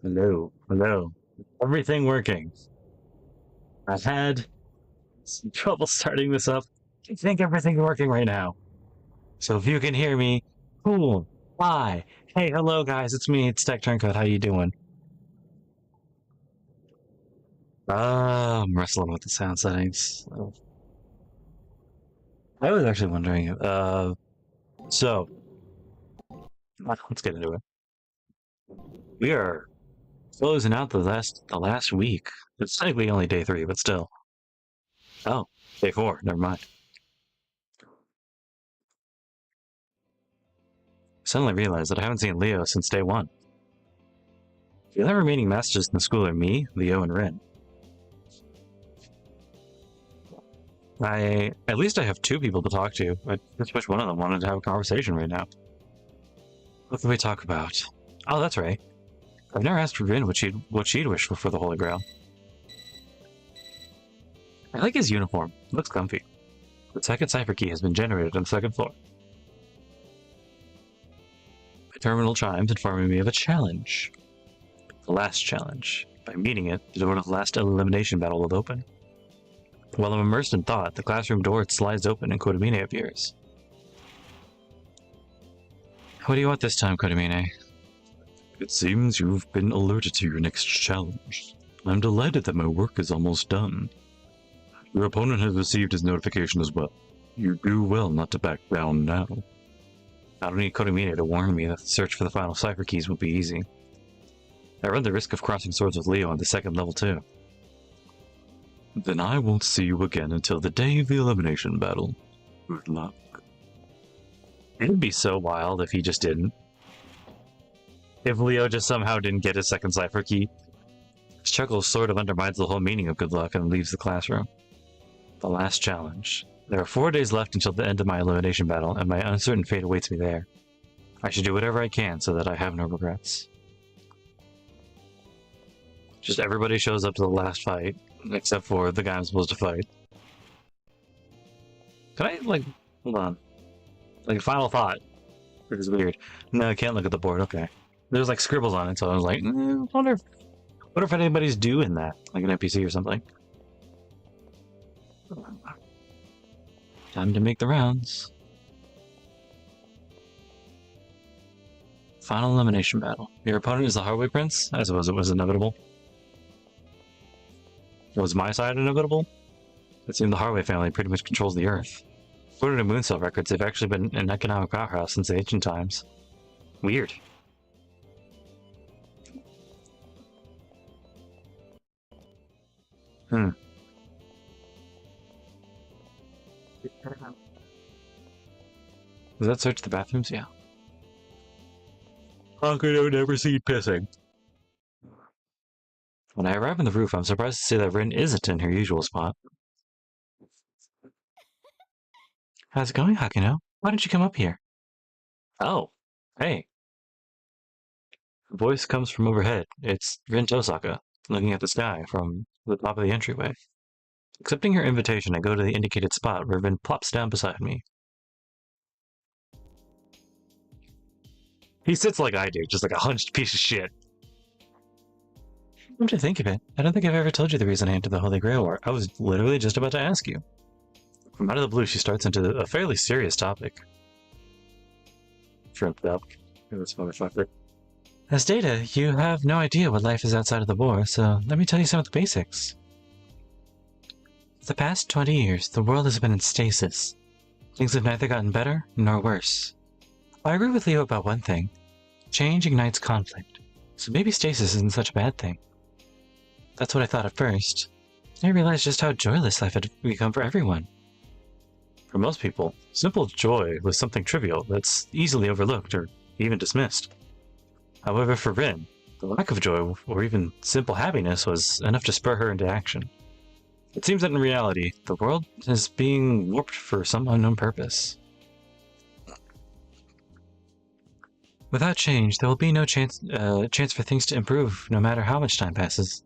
Hello, hello. Everything working. I've had some trouble starting this up. I think everything's working right now. So if you can hear me, cool. Hi. Hey, hello guys, it's me, it's Tech Turncoat. How you doing? I'm wrestling with the sound settings. I was actually wondering, so let's get into it. We are closing out the last week. It's technically only day 3, but still. Oh, day 4, never mind. Suddenly realized that I haven't seen Leo since day 1. The only remaining masters in the school are me, Leo, and Rin. At least I have 2 people to talk to. I just wish one of them wanted to have a conversation right now. What can we talk about? Oh, that's right. I've never asked Rin what she'd wish for the Holy Grail. I like his uniform. It looks comfy. The second cipher key has been generated on the 2nd floor. My terminal chimes informing me of a challenge. The last challenge. By meeting it, the door to the last elimination battle will open. While I'm immersed in thought, the classroom door slides open and Kodamine appears. What do you want this time, Kodamine? It seems you've been alerted to your next challenge. I'm delighted that my work is almost done. Your opponent has received his notification as well. You do well not to back down now. I don't need Kodamine to warn me that the search for the final cipher keys won't be easy. I run the risk of crossing swords with Leo on the 2nd level too. Then I won't see you again until the day of the elimination battle. Good luck. It'd be so wild if he just didn't. If Leo just somehow didn't get his 2nd cipher key. His chuckle sort of undermines the whole meaning of good luck and leaves the classroom. The last challenge. There are 4 days left until the end of my elimination battle, and my uncertain fate awaits me there. I should do whatever I can so that I have no regrets. Just everybody shows up to the last fight, except for the guy I'm supposed to fight. Can I, like, hold on. Like, final thought. Which is weird. No, I can't look at the board, okay. There's, like, scribbles on it, so I was like, wonder if anybody's doing that. Like an NPC or something. Time to make the rounds. Final elimination battle. Your opponent is the Hardway Prince? I suppose it was inevitable. Was my side inevitable? It seemed the Hardway family pretty much controls the Earth. According to Mooncell records, they've actually been an economic powerhouse since the ancient times. Weird. Does that search the bathrooms? Yeah. How could I never see pissing? When I arrive on the roof, I'm surprised to see that Rin isn't in her usual spot. How's it going, Hakuno? Why don't you come up here? Oh, hey. The voice comes from overhead. It's Rin Tosaka, looking at the sky from the top of the entryway. Accepting her invitation, I go to the indicated spot where Rin plops down beside me. He sits like I do, just like a hunched piece of shit. Come to think of it, I don't think I've ever told you the reason I entered the Holy Grail War. I was literally just about to ask you. From out of the blue, she starts into a fairly serious topic. Shrimped up. This motherfucker. As Data, you have no idea what life is outside of the war, so let me tell you some of the basics. For the past 20 years, the world has been in stasis. Things have neither gotten better nor worse. I agree with Leo about one thing. Change ignites conflict, so maybe stasis isn't such a bad thing. That's what I thought at first. I realized just how joyless life had become for everyone. For most people, simple joy was something trivial that's easily overlooked or even dismissed. However, for Rin, the lack of joy or even simple happiness was enough to spur her into action. It seems that in reality, the world is being warped for some unknown purpose. Without change, there will be no chance for things to improve, no matter how much time passes.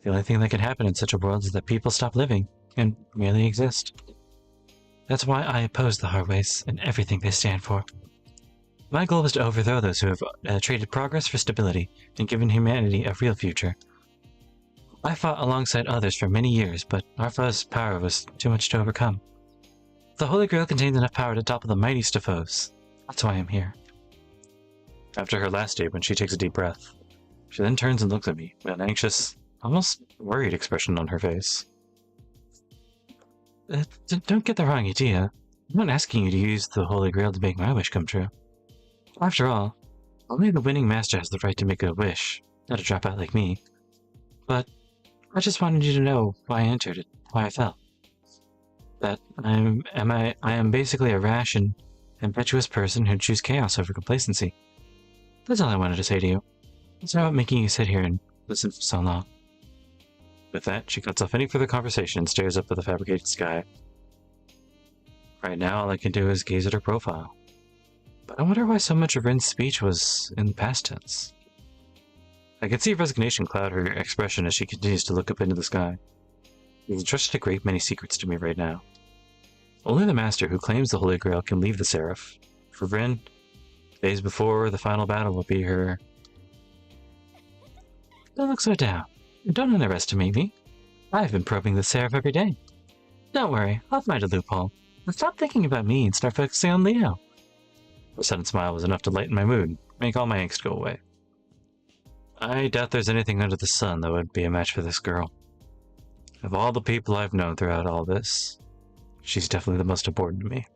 The only thing that can happen in such a world is that people stop living and merely exist. That's why I oppose the Hardways and everything they stand for. My goal was to overthrow those who have traded progress for stability and given humanity a real future. I fought alongside others for many years, but Arfa's power was too much to overcome. The Holy Grail contains enough power to topple the mightiest of foes. That's why I'm here. After her last statement, she takes a deep breath. She then turns and looks at me, with an anxious, almost worried expression on her face. Don't get the wrong idea. I'm not asking you to use the Holy Grail to make my wish come true. After all, only the winning master has the right to make a wish, not a dropout like me. But I just wanted you to know why I entered it, why I fell. That I am basically a rash and impetuous person who'd choose chaos over complacency. That's all I wanted to say to you. Sorry about making you sit here and listen for so long. With that, she cuts off any further conversation and stares up at the fabricated sky. Right now, all I can do is gaze at her profile. But I wonder why so much of Rin's speech was in the past tense. I can see resignation cloud her expression as she continues to look up into the sky. She's entrusted a great many secrets to me right now. Only the Master who claims the Holy Grail can leave the Seraph. For Rin, days before the final battle will be her... Don't look so down. Don't underestimate me. I've been probing the Seraph every day. Don't worry, I'll find a loophole. And stop thinking about me and start focusing on Leo. Her sudden smile was enough to lighten my mood, make all my angst go away. I doubt there's anything under the sun that would be a match for this girl. Of all the people I've known throughout all this, she's definitely the most important to me.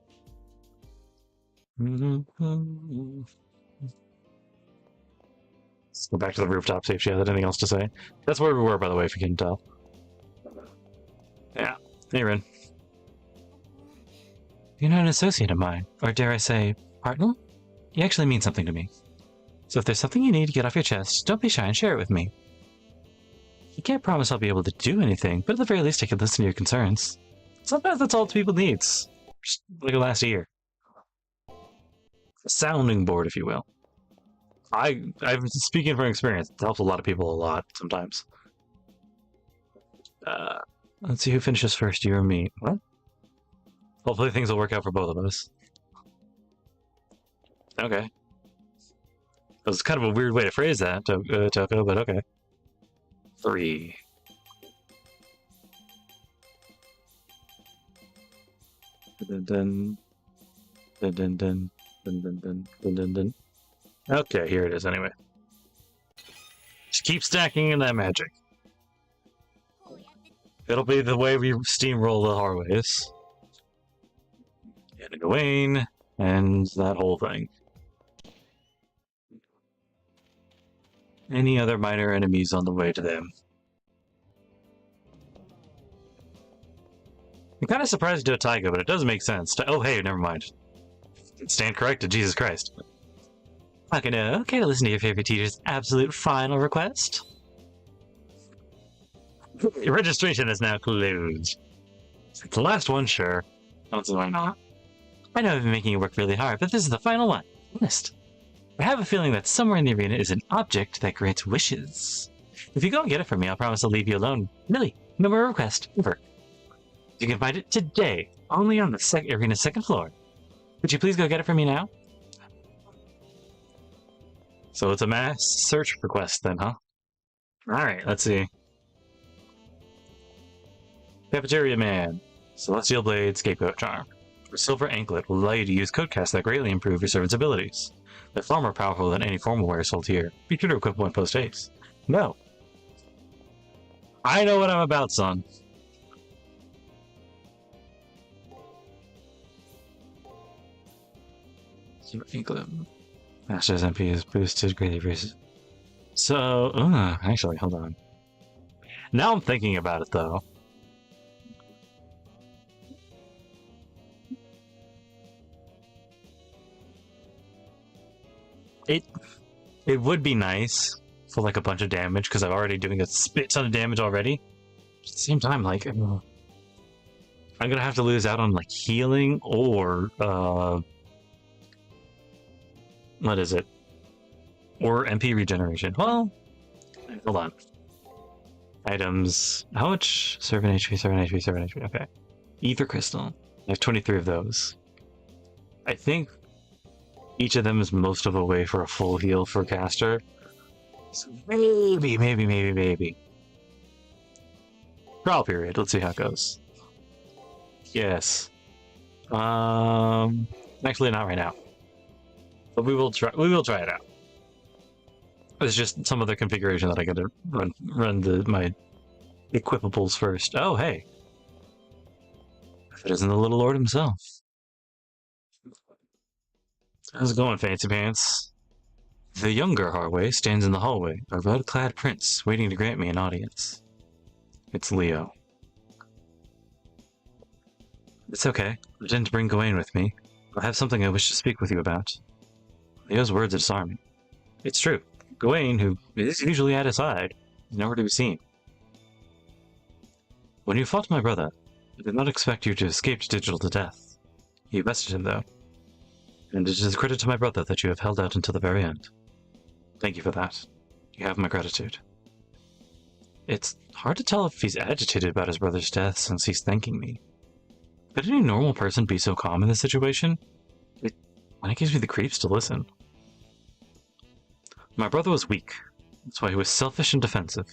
Let's go back to the rooftop, see if she has anything else to say. That's where we were, by the way, if you can tell. Yeah. Hey, Rin. You're not an associate of mine, or dare I say, partner? You actually mean something to me. So if there's something you need to get off your chest, don't be shy and share it with me. I can't promise I'll be able to do anything, but at the very least I can listen to your concerns. Sometimes that's all people needs. Just like it last year. A sounding board, if you will. I'm speaking from experience. It helps a lot of people a lot sometimes. Let's see who finishes first, you or me. What? Hopefully things will work out for both of us. Okay. That was kind of a weird way to phrase that, Toko, but okay. 3. Dun dun dun dun dun dun dun dun dun dun dun. Okay, here it is anyway. Just keep stacking in that magic. It'll be the way we steamroll the hallways. And Gawain, and that whole thing. Any other minor enemies on the way to them? I'm kind of surprised to do a Taiga, but it does make sense. Oh, hey, never mind. Stand corrected, Jesus Christ. Okay to listen to your favorite teacher's absolute final request? Your registration is now closed. The last one, sure. Why not? I know I've been making you work really hard, but this is the final one. List. I have a feeling that somewhere in the arena is an object that grants wishes. If you go and get it from me, I'll promise I'll leave you alone. Really, no more request, ever. You can find it today, only on the arena's second floor. Would you please go get it for me now? So it's a mass search request then, huh? Alright, let's see. Cafeteria Man. Celestial Blade, Scapegoat Charm. Your silver anklet will allow you to use codecasts that greatly improve your servant's abilities. They're far more powerful than any formal wear sold here. Be sure to equip one post-haste. No. I know what I'm about, son. Silver anklet. Master's MP is boosted greatly versus. So, actually, hold on. Now I'm thinking about it, though. It would be nice for like a bunch of damage because I'm already doing a ton of damage already. At the same time, like I'm gonna have to lose out on like healing or what is it? Or MP regeneration. Well, hold on. Items. How much? 7 HP, 7 HP, 7 HP. Okay. Ether crystal. I have 23 of those. I think each of them is most of the way for a full heal for caster. So maybe. Trial period. Let's see how it goes. Yes. Actually, not right now. But we will try. We will try it out. It's just some other configuration that I gotta run my equipables first. Oh, hey. If it isn't the little lord himself. How's it going, Fancy Pants? The younger Harway stands in the hallway, a red-clad prince waiting to grant me an audience. It's Leo. It's okay. I didn't bring Gawain with me. I have something I wish to speak with you about. Leo's words disarm me. It's true. Gawain, who is usually at his side, is nowhere to be seen. When you fought my brother, I did not expect you to escape digital to death. You bested him, though. And it is a credit to my brother that you have held out until the very end. Thank you for that. You have my gratitude. It's hard to tell if he's agitated about his brother's death since he's thanking me. Could any normal person be so calm in this situation? It gives me the creeps to listen. My brother was weak. That's why he was selfish and defensive.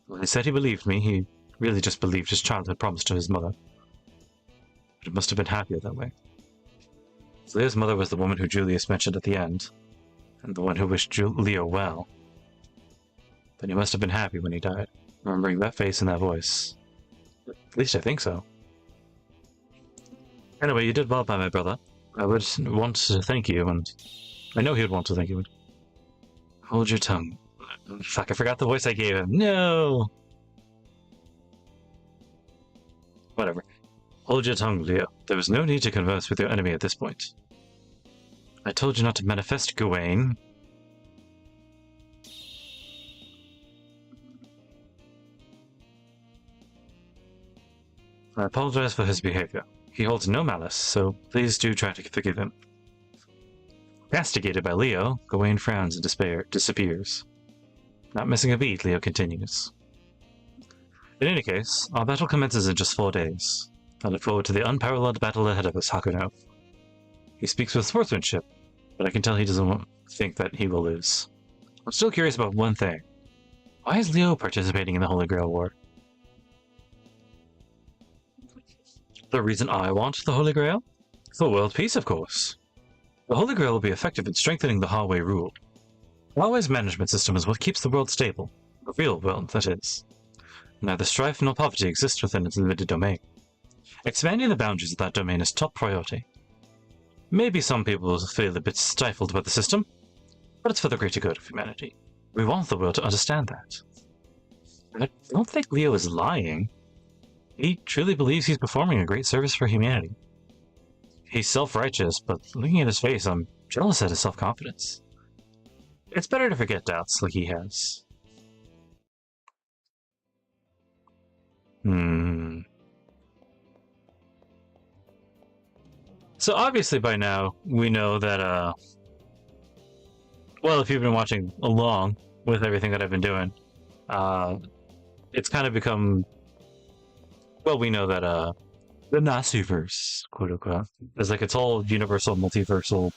When he said he believed me, he really just believed his childhood promise to his mother. But it must have been happier that way. Leo's mother was the woman who Julius mentioned at the end, and the one who wished Leo well. Then he must have been happy when he died, remembering that face and that voice. At least I think so. Anyway, you did well by my brother. I would want to thank you, and I know he would want to thank you. Hold your tongue. Fuck, I forgot the voice I gave him. No! Whatever. Hold your tongue, Leo. There was no need to converse with your enemy at this point. I told you not to manifest Gawain. I apologize for his behavior. He holds no malice, so please do try to forgive him. Castigated by Leo, Gawain frowns and disappears. Not missing a beat, Leo continues. In any case, our battle commences in just 4 days. I look forward to the unparalleled battle ahead of us, Hakuno. He speaks with sportsmanship, but I can tell he doesn't think that he will lose. I'm still curious about one thing. Why is Leo participating in the Holy Grail War? The reason I want the Holy Grail? For world peace, of course. The Holy Grail will be effective in strengthening the Harway rule. Harway's management system is what keeps the world stable. The real world, that is. Neither strife nor poverty exist within its limited domain. Expanding the boundaries of that domain is top priority. Maybe some people will feel a bit stifled by the system, but it's for the greater good of humanity. We want the world to understand that. I don't think Leo is lying. He truly believes he's performing a great service for humanity. He's self-righteous, but looking at his face, I'm jealous at his self-confidence. It's better to forget doubts like he has. So obviously by now, we know that, well, if you've been watching along with everything that I've been doing, it's kind of become, well, we know that, the Nasuverse, quote-unquote, is like its whole universal, multiversal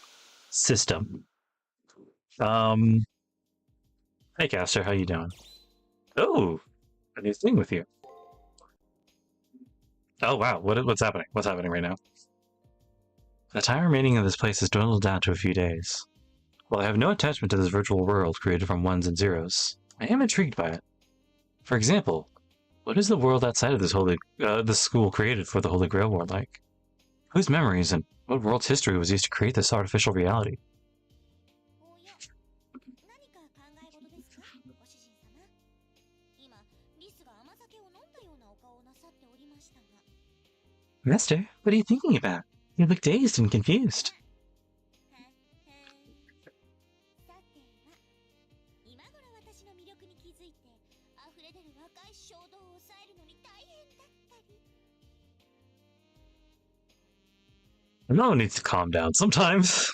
system. Hey, Caster, how you doing? Oh, a new thing with you. Oh, wow, what's happening? What's happening right now? The time remaining in this place has dwindled down to a few days. While I have no attachment to this virtual world created from ones and zeros, I am intrigued by it. For example, what is the world outside of this school created for the Holy Grail War like? Whose memories and what world's history was used to create this artificial reality? Master, what are you thinking about? You look dazed and confused. No one needs to calm down sometimes.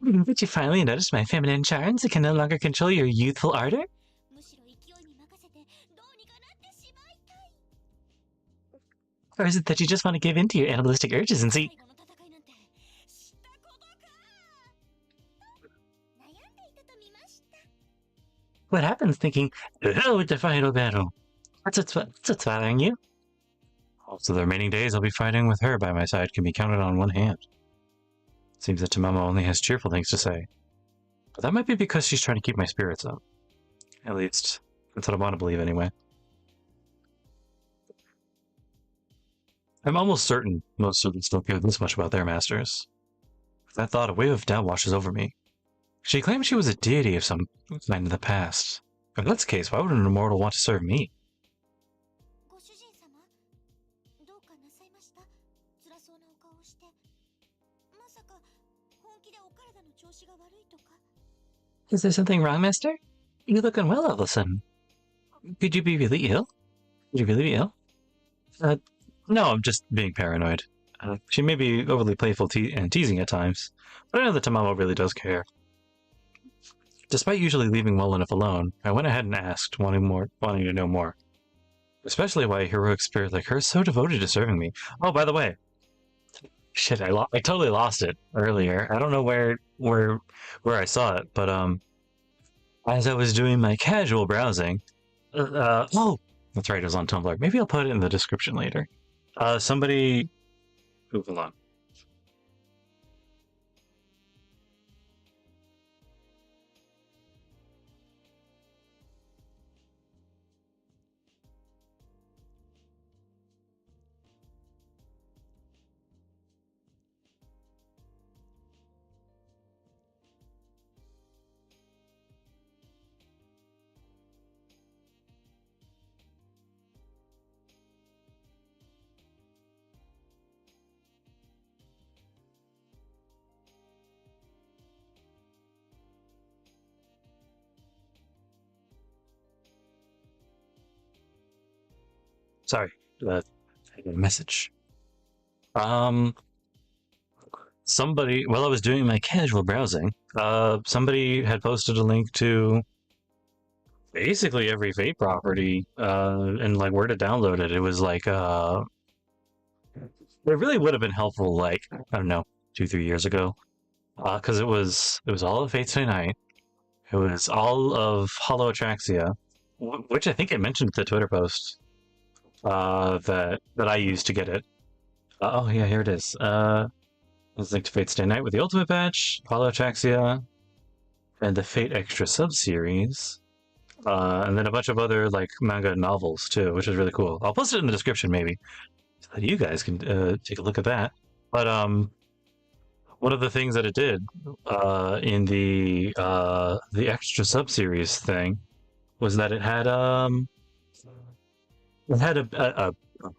But you finally noticed my feminine charms that can no longer control your youthful ardor? Or is it that you just want to give in to your animalistic urges and see... what happens thinking, oh, with the final battle? What's following you? Also, the remaining days I'll be fighting with her by my side can be counted on one hand. Seems that Tamamo only has cheerful things to say. But that might be because she's trying to keep my spirits up. At least, that's what I want to believe anyway. I'm almost certain most students don't care this much about their masters. With that thought, a wave of doubt washes over me. She claimed she was a deity of some kind in the past. If that's the case, why would an immortal want to serve me? Is there something wrong, Master? You look unwell all of a sudden. Could you be really ill? Could you really be ill? No, I'm just being paranoid. She may be overly playful and teasing at times, but I know that Tamamo really does care. Despite usually leaving well enough alone, I went ahead and asked, wanting to know more. Especially why a heroic spirit like her is so devoted to serving me. Oh, by the way, shit, I totally lost it earlier. I don't know where I saw it, but as I was doing my casual browsing, oh, that's right, it was on Tumblr. Maybe I'll put it in the description later. Somebody, hold on. Sorry, I got a message. Somebody, while I was doing my casual browsing, somebody had posted a link to basically every Fate property, and like where to download it. It was like, it really would have been helpful, like, I don't know, 2-3 years ago, because it was all of Fate Stay Night. It was all of Hollow Atraxia, which I think I mentioned in the Twitter post. That I used to get it. Oh yeah, here it is. Let's link to Fate Stay Night with the Ultimate Patch, Hollow Atraxia, and the Fate Extra sub-series. And then a bunch of other like manga novels too, which is really cool. I'll post it in the description maybe, so that you guys can take a look at that. But one of the things that it did in the extra sub-series thing was that it had a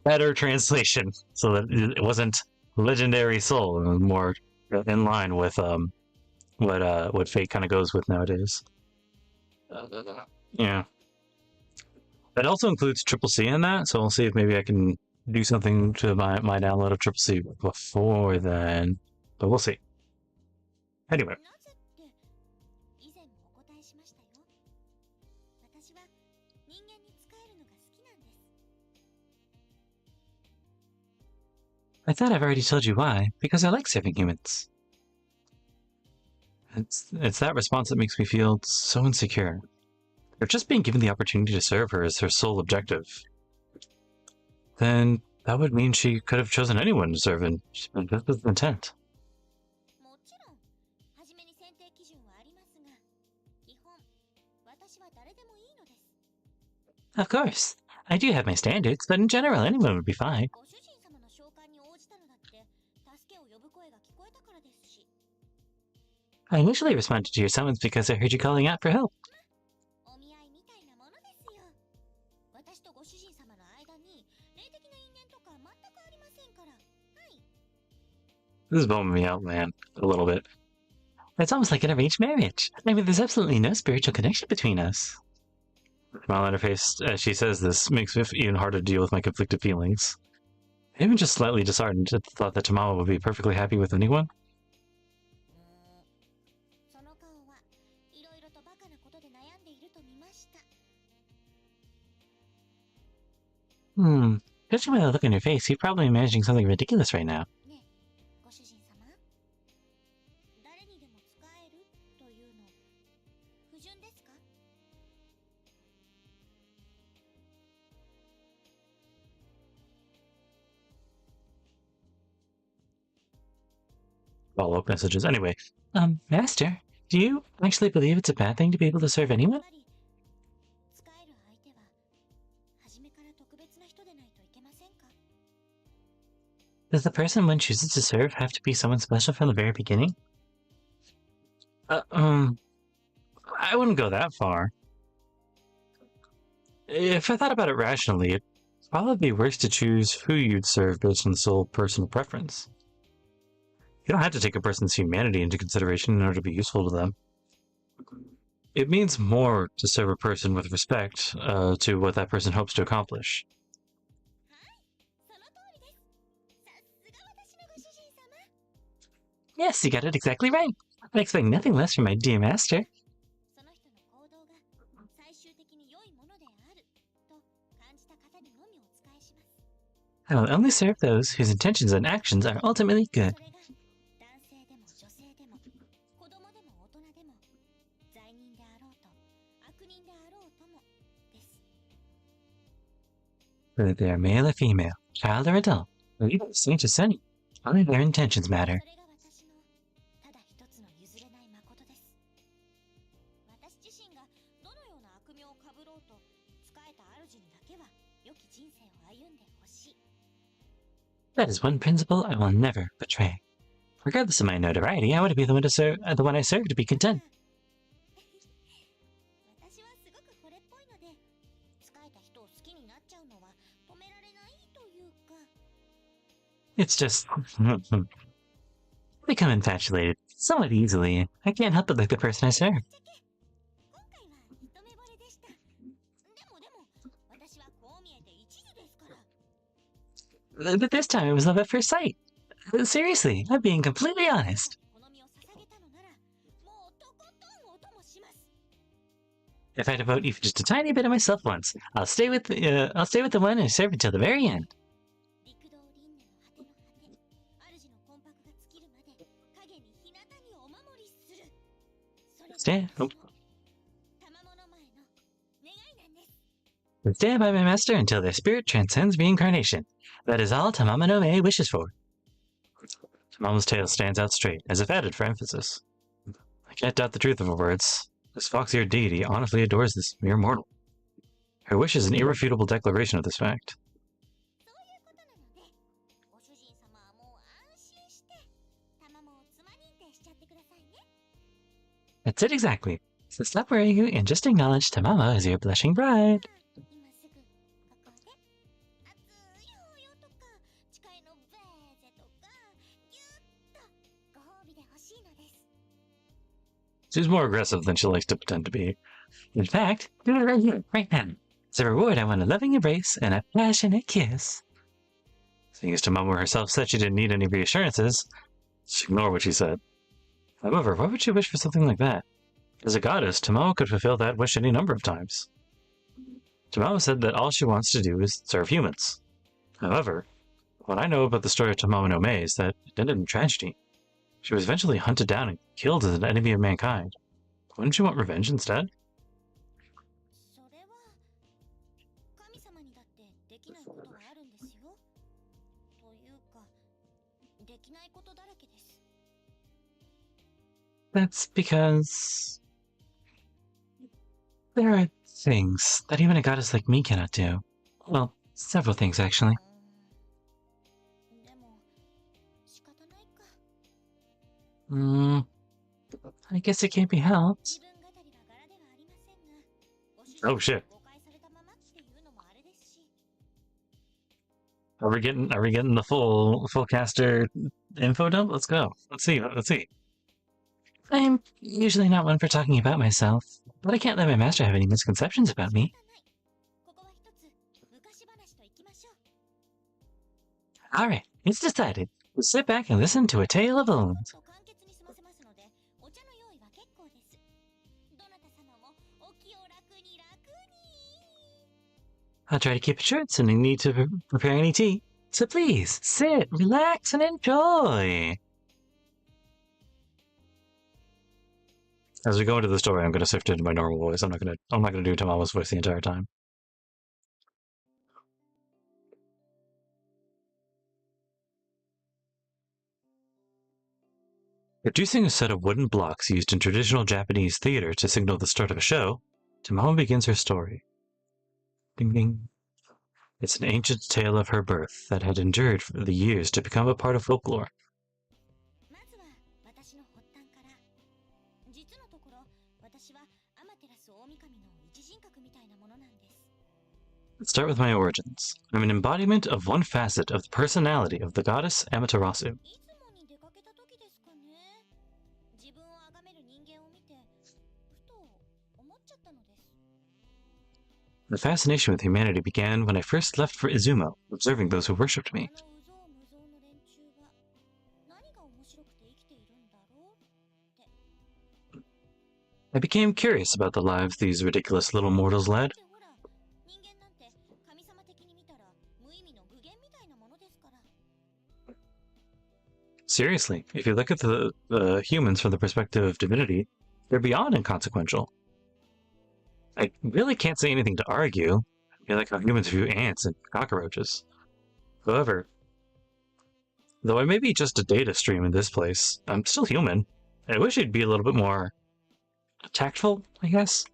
better translation, so that it wasn't Legendary Soul, and more in line with what Fate kind of goes with nowadays. Yeah. It also includes Triple C in that, so I'll see if maybe I can do something to my download of Triple C before then, but we'll see. Anyway. I thought I've already told you why, because I like serving humans. It's that response that makes me feel so insecure. If just being given the opportunity to serve her is her sole objective, then that would mean she could have chosen anyone to serve, and this was the intent. Of course, I do have my standards, but in general, anyone would be fine. I initially responded to your summons because I heard you calling out for help. This is bumming me out, man, a little bit. It's almost like an arranged marriage. I mean, there's absolutely no spiritual connection between us. Smile on her face as she says this makes it even harder to deal with my conflicted feelings. I'm even just slightly disheartened at the thought that Tamamo would be perfectly happy with anyone. Judging by the look on your face, you're probably imagining something ridiculous right now. follow-up messages. Anyway, Master, do you actually believe it's a bad thing to be able to serve anyone? Does the person one chooses to serve have to be someone special from the very beginning? I wouldn't go that far. If I thought about it rationally, it'd probably be worse to choose who you'd serve based on the sole personal preference. You don't have to take a person's humanity into consideration in order to be useful to them. It means more to serve a person with respect to what that person hopes to accomplish. Yes, you got it exactly right. I expect nothing less from my dear master. I will only serve those whose intentions and actions are ultimately good. Whether they are male or female, child or adult, or even saint or sinner, only their intentions matter. That is one principle I will never betray. Regardless of my notoriety, I want to be the one I serve to be content. It's just... become infatuated somewhat easily. I can't help but like the person I serve. But this time it was love at first sight. Seriously, I'm being completely honest. If I devote even just a tiny bit of myself once, I'll stay with the one I serve until the very end. Stand by my master until their spirit transcends reincarnation. That is all Tamama no Mae wishes for. Tamama's tail stands out straight, as if added for emphasis. I can't doubt the truth of her words. This fox-eared deity honestly adores this mere mortal. Her wish is an irrefutable declaration of this fact. That's it exactly. So stop worrying and just acknowledge Tamama as your blushing bride. She's more aggressive than she likes to pretend to be. In fact, do it right here, right now. As a reward, I want a loving embrace and a passionate kiss. Seeing as Tamamo herself said she didn't need any reassurances, just ignore what she said. However, why would she wish for something like that? As a goddess, Tamamo could fulfill that wish any number of times. Tamamo said that all she wants to do is serve humans. However, what I know about the story of Tamamo no Mae is that it ended in tragedy. She was eventually hunted down and killed as an enemy of mankind. Wouldn't you want revenge instead? That's because... there are things that even a goddess like me cannot do. Well, several things, actually. I guess it can't be helped. Oh shit. Are we getting the full caster info dump? Let's go. Let's see. I'm usually not one for talking about myself, but I can't let my master have any misconceptions about me. Alright, it's decided. We'll sit back and listen to a tale of bones. I'll try to keep it short so no need to prepare any tea. So please, sit, relax, and enjoy! As we go into the story, I'm gonna shift into my normal voice. I'm not gonna do Tamamo's voice the entire time. Producing a set of wooden blocks used in traditional Japanese theater to signal the start of a show, Tamamo begins her story. Ding ding. It's an ancient tale of her birth that had endured for the years to become a part of folklore. Let's start with my origins. I'm an embodiment of one facet of the personality of the goddess Amaterasu. The fascination with humanity began when I first left for Izumo, observing those who worshipped me. I became curious about the lives these ridiculous little mortals led. Seriously, if you look at the humans from the perspective of divinity, they're beyond inconsequential. I really can't say anything to argue. I feel like how humans view ants and cockroaches. However, though I may be just a data stream in this place, I'm still human. I wish I'd be a little bit more tactful, I guess.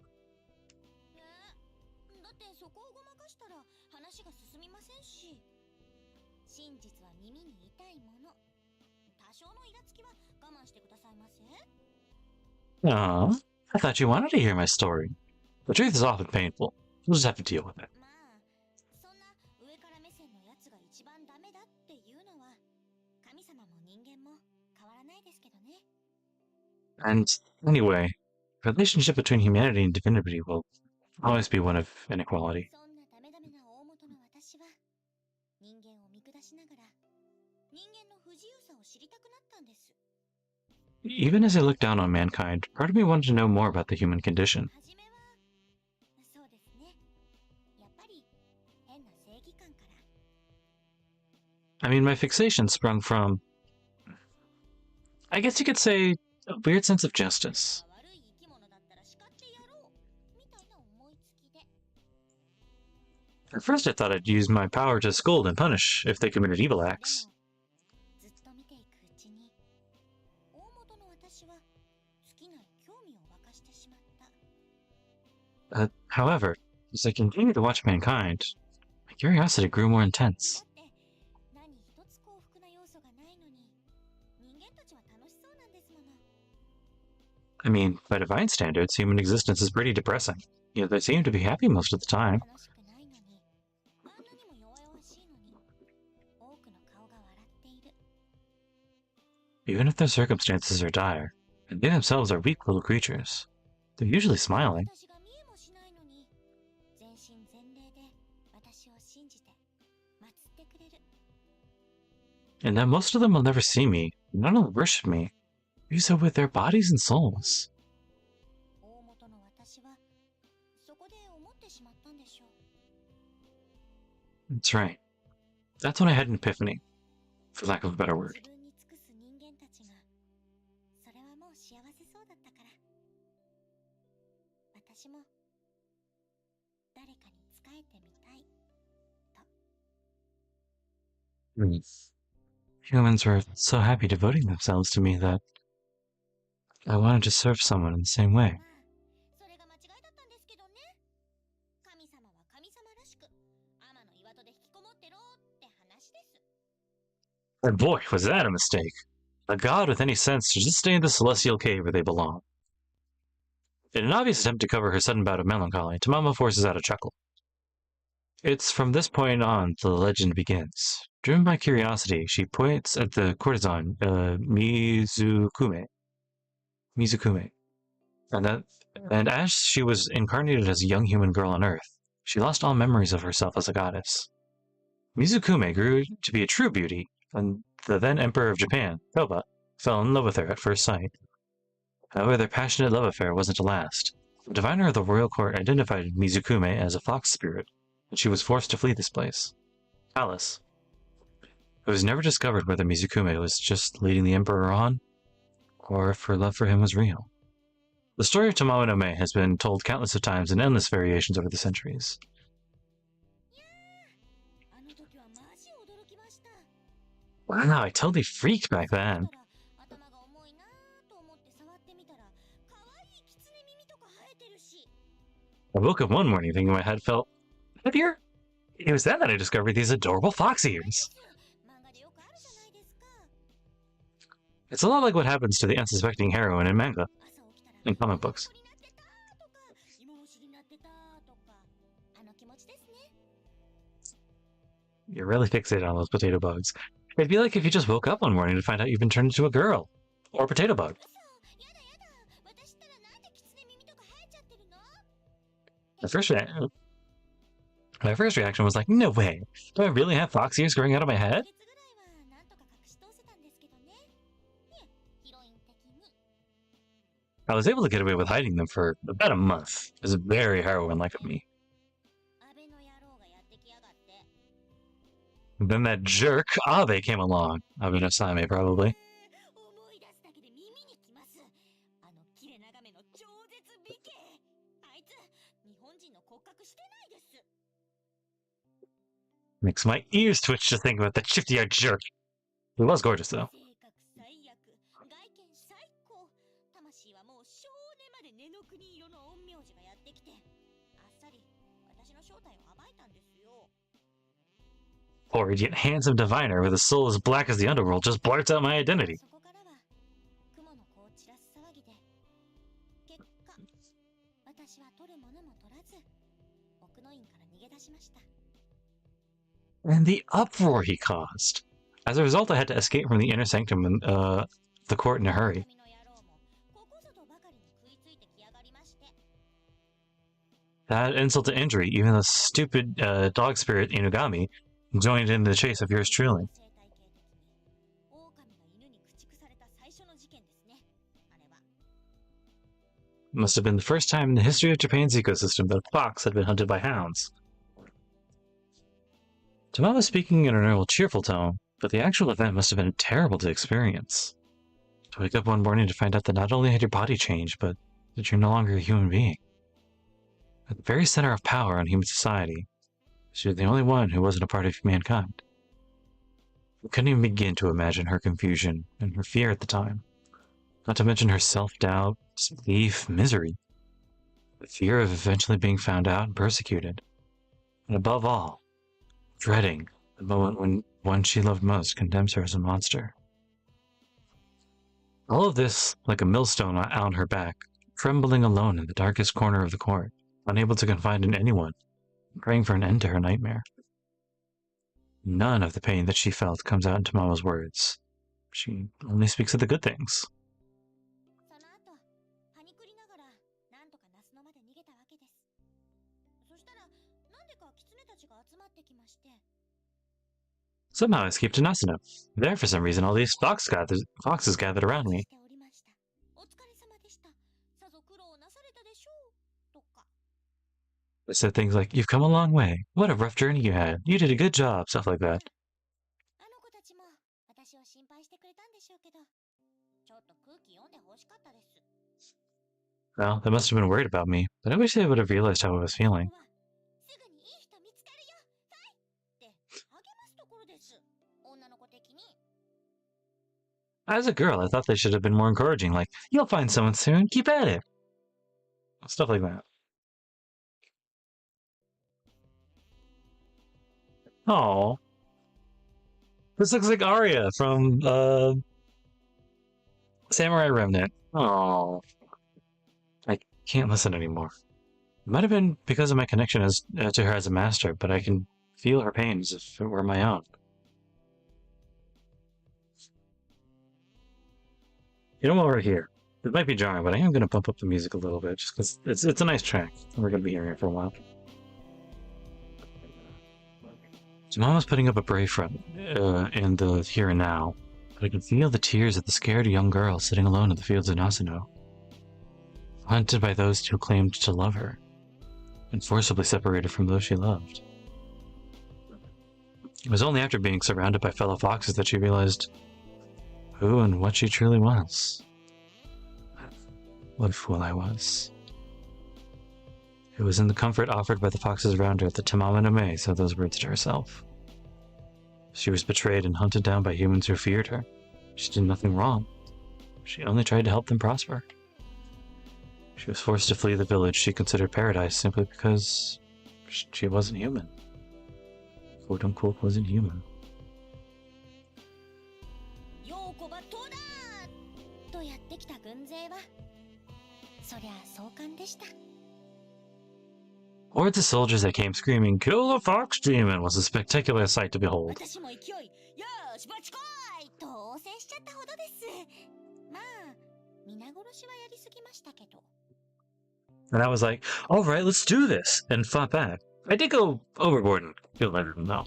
Aw, I thought you wanted to hear my story. The truth is often painful. We'll just have to deal with it. And anyway, the relationship between humanity and divinity will always be one of inequality. Even as I look down on mankind, part of me wanted to know more about the human condition. I mean, my fixation sprung from, I guess you could say, a weird sense of justice. At first I thought I'd use my power to scold and punish if they committed evil acts. However, as I continued to watch mankind, my curiosity grew more intense. I mean, by divine standards, human existence is pretty depressing. Yet they seem to be happy most of the time. Even if their circumstances are dire, and they themselves are weak little creatures, they're usually smiling. And that most of them will never see me, not only worship me, do so with their bodies and souls. That's right. That's when I had an epiphany, for lack of a better word. Humans were so happy devoting themselves to me that I wanted to serve someone in the same way. And boy, was that a mistake. A god with any sense should just stay in the celestial cave where they belong. In an obvious attempt to cover her sudden bout of melancholy, Tamamo forces out a chuckle. It's from this point on the legend begins. Driven by curiosity, she points at the courtesan, Mizukume. And as she was incarnated as a young human girl on Earth, she lost all memories of herself as a goddess. Mizukume grew to be a true beauty, and the then Emperor of Japan, Toba, fell in love with her at first sight. However, their passionate love affair wasn't to last. The diviner of the royal court identified Mizukume as a fox spirit, and she was forced to flee this place. Alice. It was never discovered whether Mizukume was just leading the Emperor on, or if her love for him was real. The story of Tamamo no Mae has been told countless of times in endless variations over the centuries. Wow, I totally freaked back then. I woke up one morning thinking my head felt heavier. It was then that I discovered these adorable fox ears. It's a lot like what happens to the unsuspecting heroine in manga and comic books. You're really fixated on those potato bugs. It'd be like if you just woke up one morning to find out you've been turned into a girl. Or a potato bug. My first reaction was like, no way. Do I really have fox ears growing out of my head? I was able to get away with hiding them for about a month. It was very heroine-like of me. Then that jerk Abe came along. Abe no Saime, probably. Makes my ears twitch to think about that shifty-eyed jerk. He was gorgeous, though. Poor idiot handsome diviner with a soul as black as the underworld just blurts out my identity. And the uproar he caused. As a result, I had to escape from the inner sanctum and the court in a hurry. That insult to injury, even the stupid dog spirit Inugami joined in the chase of yours truly. It must have been the first time in the history of Japan's ecosystem that a fox had been hunted by hounds. Tamara was speaking in a normal, cheerful tone, but the actual event must have been terrible to experience. To wake up one morning to find out that not only had your body changed, but that you're no longer a human being. At the very center of power in human society, you're the only one who wasn't a part of mankind. We couldn't even begin to imagine her confusion and her fear at the time. Not to mention her self-doubt, disbelief, misery. The fear of eventually being found out and persecuted. And above all, dreading the moment when one she loved most condemns her as a monster. All of this like a millstone on her back, trembling alone in the darkest corner of the court, unable to confide in anyone, praying for an end to her nightmare. None of the pain that she felt comes out in Tamawa's words. She only speaks of the good things. Somehow I escaped to Nasuno. There, for some reason, all these foxes gathered around me. They said things like, "You've come a long way. What a rough journey you had. You did a good job," stuff like that. Well, they must have been worried about me, but I wish they would have realized how I was feeling. As a girl, I thought they should have been more encouraging, like, "You'll find someone soon, keep at it." Stuff like that. Oh, this looks like Arya from Samurai Remnant. Oh, I can't listen anymore. It might have been because of my connection to her as a master, but I can feel her pain as if it were my own. You know, while we're here, it might be jarring, but I am going to bump up the music a little bit, just because it's a nice track, and we're going to be hearing it for a while. So Mom was putting up a brave front in the here and now, but I could feel the tears of the scared young girl sitting alone in the fields of Nasuno, hunted by those who claimed to love her, and forcibly separated from those she loved. It was only after being surrounded by fellow foxes that she realized who and what she truly was. What a fool I was. It was in the comfort offered by the foxes around her that Tamama no Mae said those words to herself. She was betrayed and hunted down by humans who feared her. She did nothing wrong. She only tried to help them prosper. She was forced to flee the village she considered paradise simply because she wasn't human. Quote unquote wasn't human. Hordes of soldiers that came screaming, "Kill the fox demon!" was a spectacular sight to behold. And I was like, alright, let's do this, and fought back. I did go overboard and killed everyone though.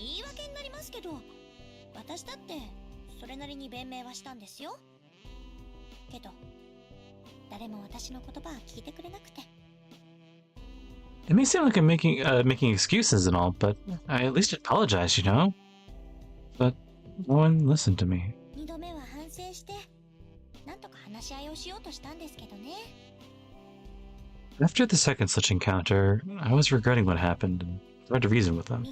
It may seem like I'm making excuses and all, but I at least apologized, you know? But no one listened to me. After the second such encounter, I was regretting what happened and tried to reason with them.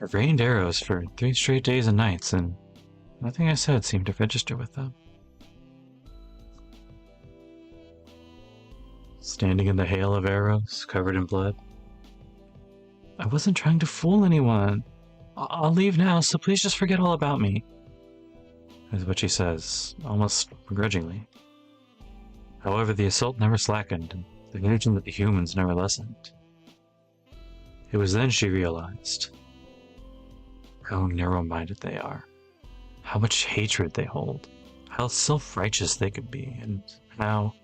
It rained arrows for 3 straight days and nights, and nothing I said seemed to register with them. Standing in the hail of arrows, covered in blood. I wasn't trying to fool anyone. I'll leave now, so please just forget all about me, is what she says, almost begrudgingly. However, the assault never slackened, and the illusion that the humans never lessened. It was then she realized how narrow-minded they are, how much hatred they hold, how self-righteous they could be, and how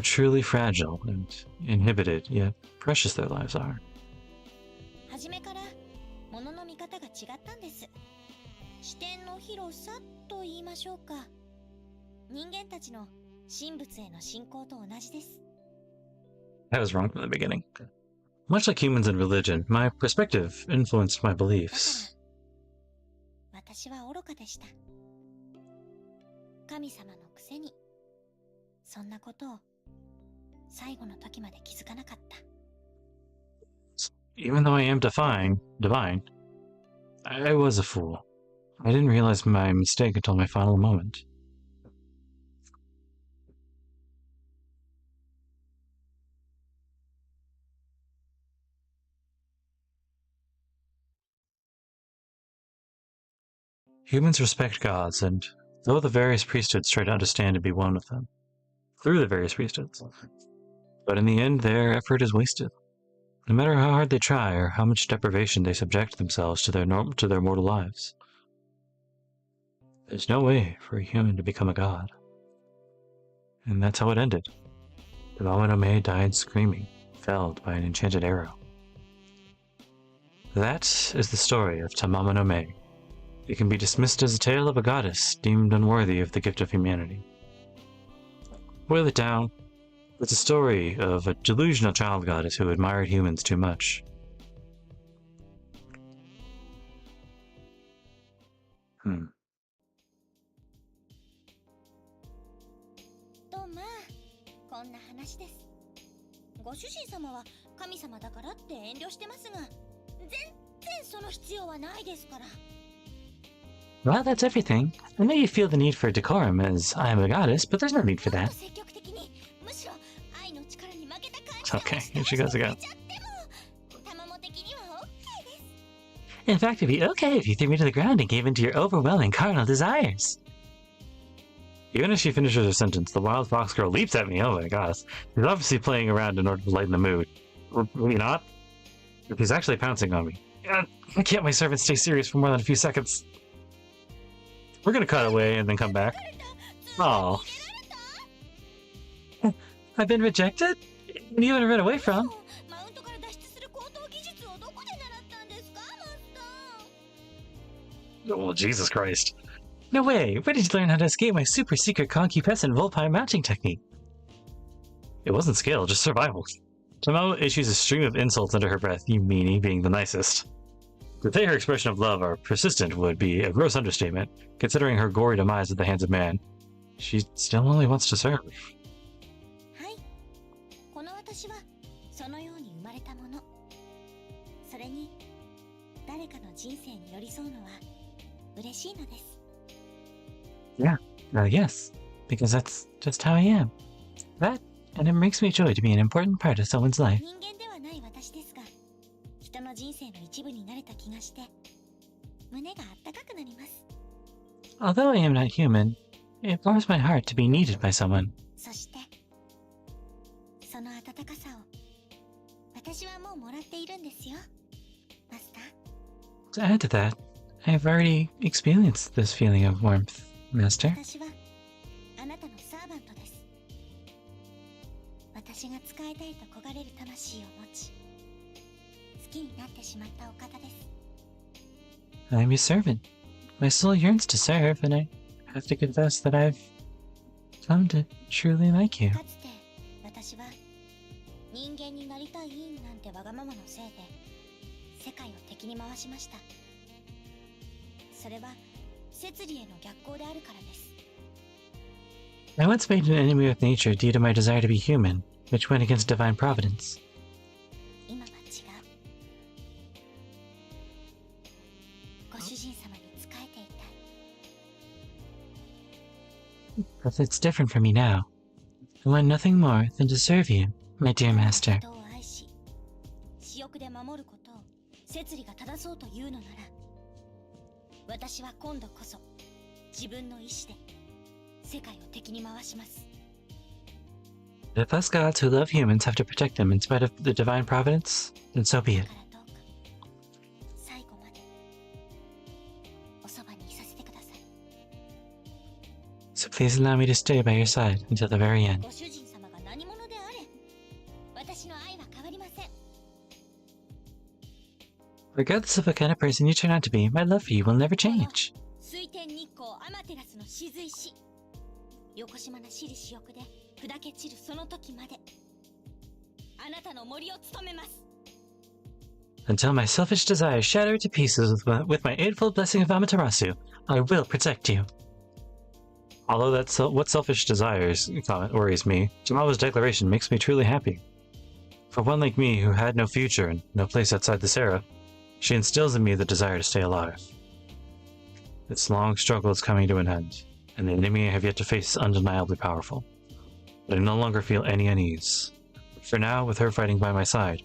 truly fragile and inhibited yet precious their lives are. I was wrong from the beginning. Much like humans and religion, my perspective influenced my beliefs. Even though I am divine, I was a fool. I didn't realize my mistake until my final moment. Humans respect gods, and though the various priesthoods try to understand and be one with them, through the various priesthoods, but in the end their effort is wasted. No matter how hard they try or how much deprivation they subject themselves to their mortal lives. There's no way for a human to become a god. And that's how it ended. Tamamo died screaming, felled by an enchanted arrow. That is the story of Tamamo. It can be dismissed as a tale of a goddess deemed unworthy of the gift of humanity. Boil it down, it's a story of a delusional child goddess who admired humans too much. Well, that's everything. I know you feel the need for decorum as I am a goddess, but there's no need for that. Okay, here she goes again. In fact, it'd be okay if you threw me to the ground and gave in to your overwhelming carnal desires. Even as she finishes her sentence, the wild fox girl leaps at me. Oh my gosh. She's obviously playing around in order to lighten the mood. Or maybe not. She's actually pouncing on me. I can't my servant stay serious for more than a few seconds. We're gonna cut away and then come back. Oh. I've been rejected? And you to run away from? Oh, Jesus Christ. No way! Where did you learn how to escape my super secret concupiscent vulpine mounting technique? It wasn't skill, just survival. Tamamo issues a stream of insults under her breath, you meanie, being the nicest. To say her expression of love are persistent would be a gross understatement, considering her gory demise at the hands of man. She still only wants to serve. 誰かの人生に寄り添うのは嬉しいのです。Yes, because that's just how I am. That, and it makes me joy to be an important part of someone's life. 人間ではない私ですが、人の人生の一部になれた気がして、胸があったかくなります。Although I am not human, it warms my heart to be needed by someone. そして、その温かさを私はもうもらっているんですよ、マスター。 To add to that, I've already experienced this feeling of warmth, Master. 私はあなたのサーバントです。私が使いたいと焦がれる魂を持ち、好きになってしまったお方です。 I'm your servant. My soul yearns to serve, and I have to confess that I've come to truly like you. かつて私は人間になりたいなんてわがままのせいで世界を敵に回しました。それは摂理への逆行であるからです。 I once made an enemy with nature due to my desire to be human, which went against divine providence. 今は違う。ご主人様に仕えていたい。 But it's different for me now. I want nothing more than to serve you, my dear master. 人を愛し、私欲で守ることを摂理が正そうというのなら、私は今度こそ自分の意志で世界を敵に回します。 If us gods who love humans have to protect them in spite of the divine providence, then so be だ it. からどうか最後までおそばにいさせてください。 So please allow me to stay by your side until the very end. ご主人様が何者であれ、私の愛は変わりません。 Regardless of what kind of person you turn out to be, my love for you will never change. 水天日光アマテラスの雫石、横島な私利私欲で砕け散るその時まで、あなたの森を務めます。 Until my selfish desires shatter to pieces with my eightfold blessing of Amaterasu, I will protect you. Although that's what selfish desires comment worries me, Jamawa's declaration makes me truly happy. For one like me who had no future and no place outside this era, she instills in me the desire to stay alive. Its long struggle is coming to an end, and the enemy I have yet to face is undeniably powerful. But I no longer feel any unease. For now, with her fighting by my side,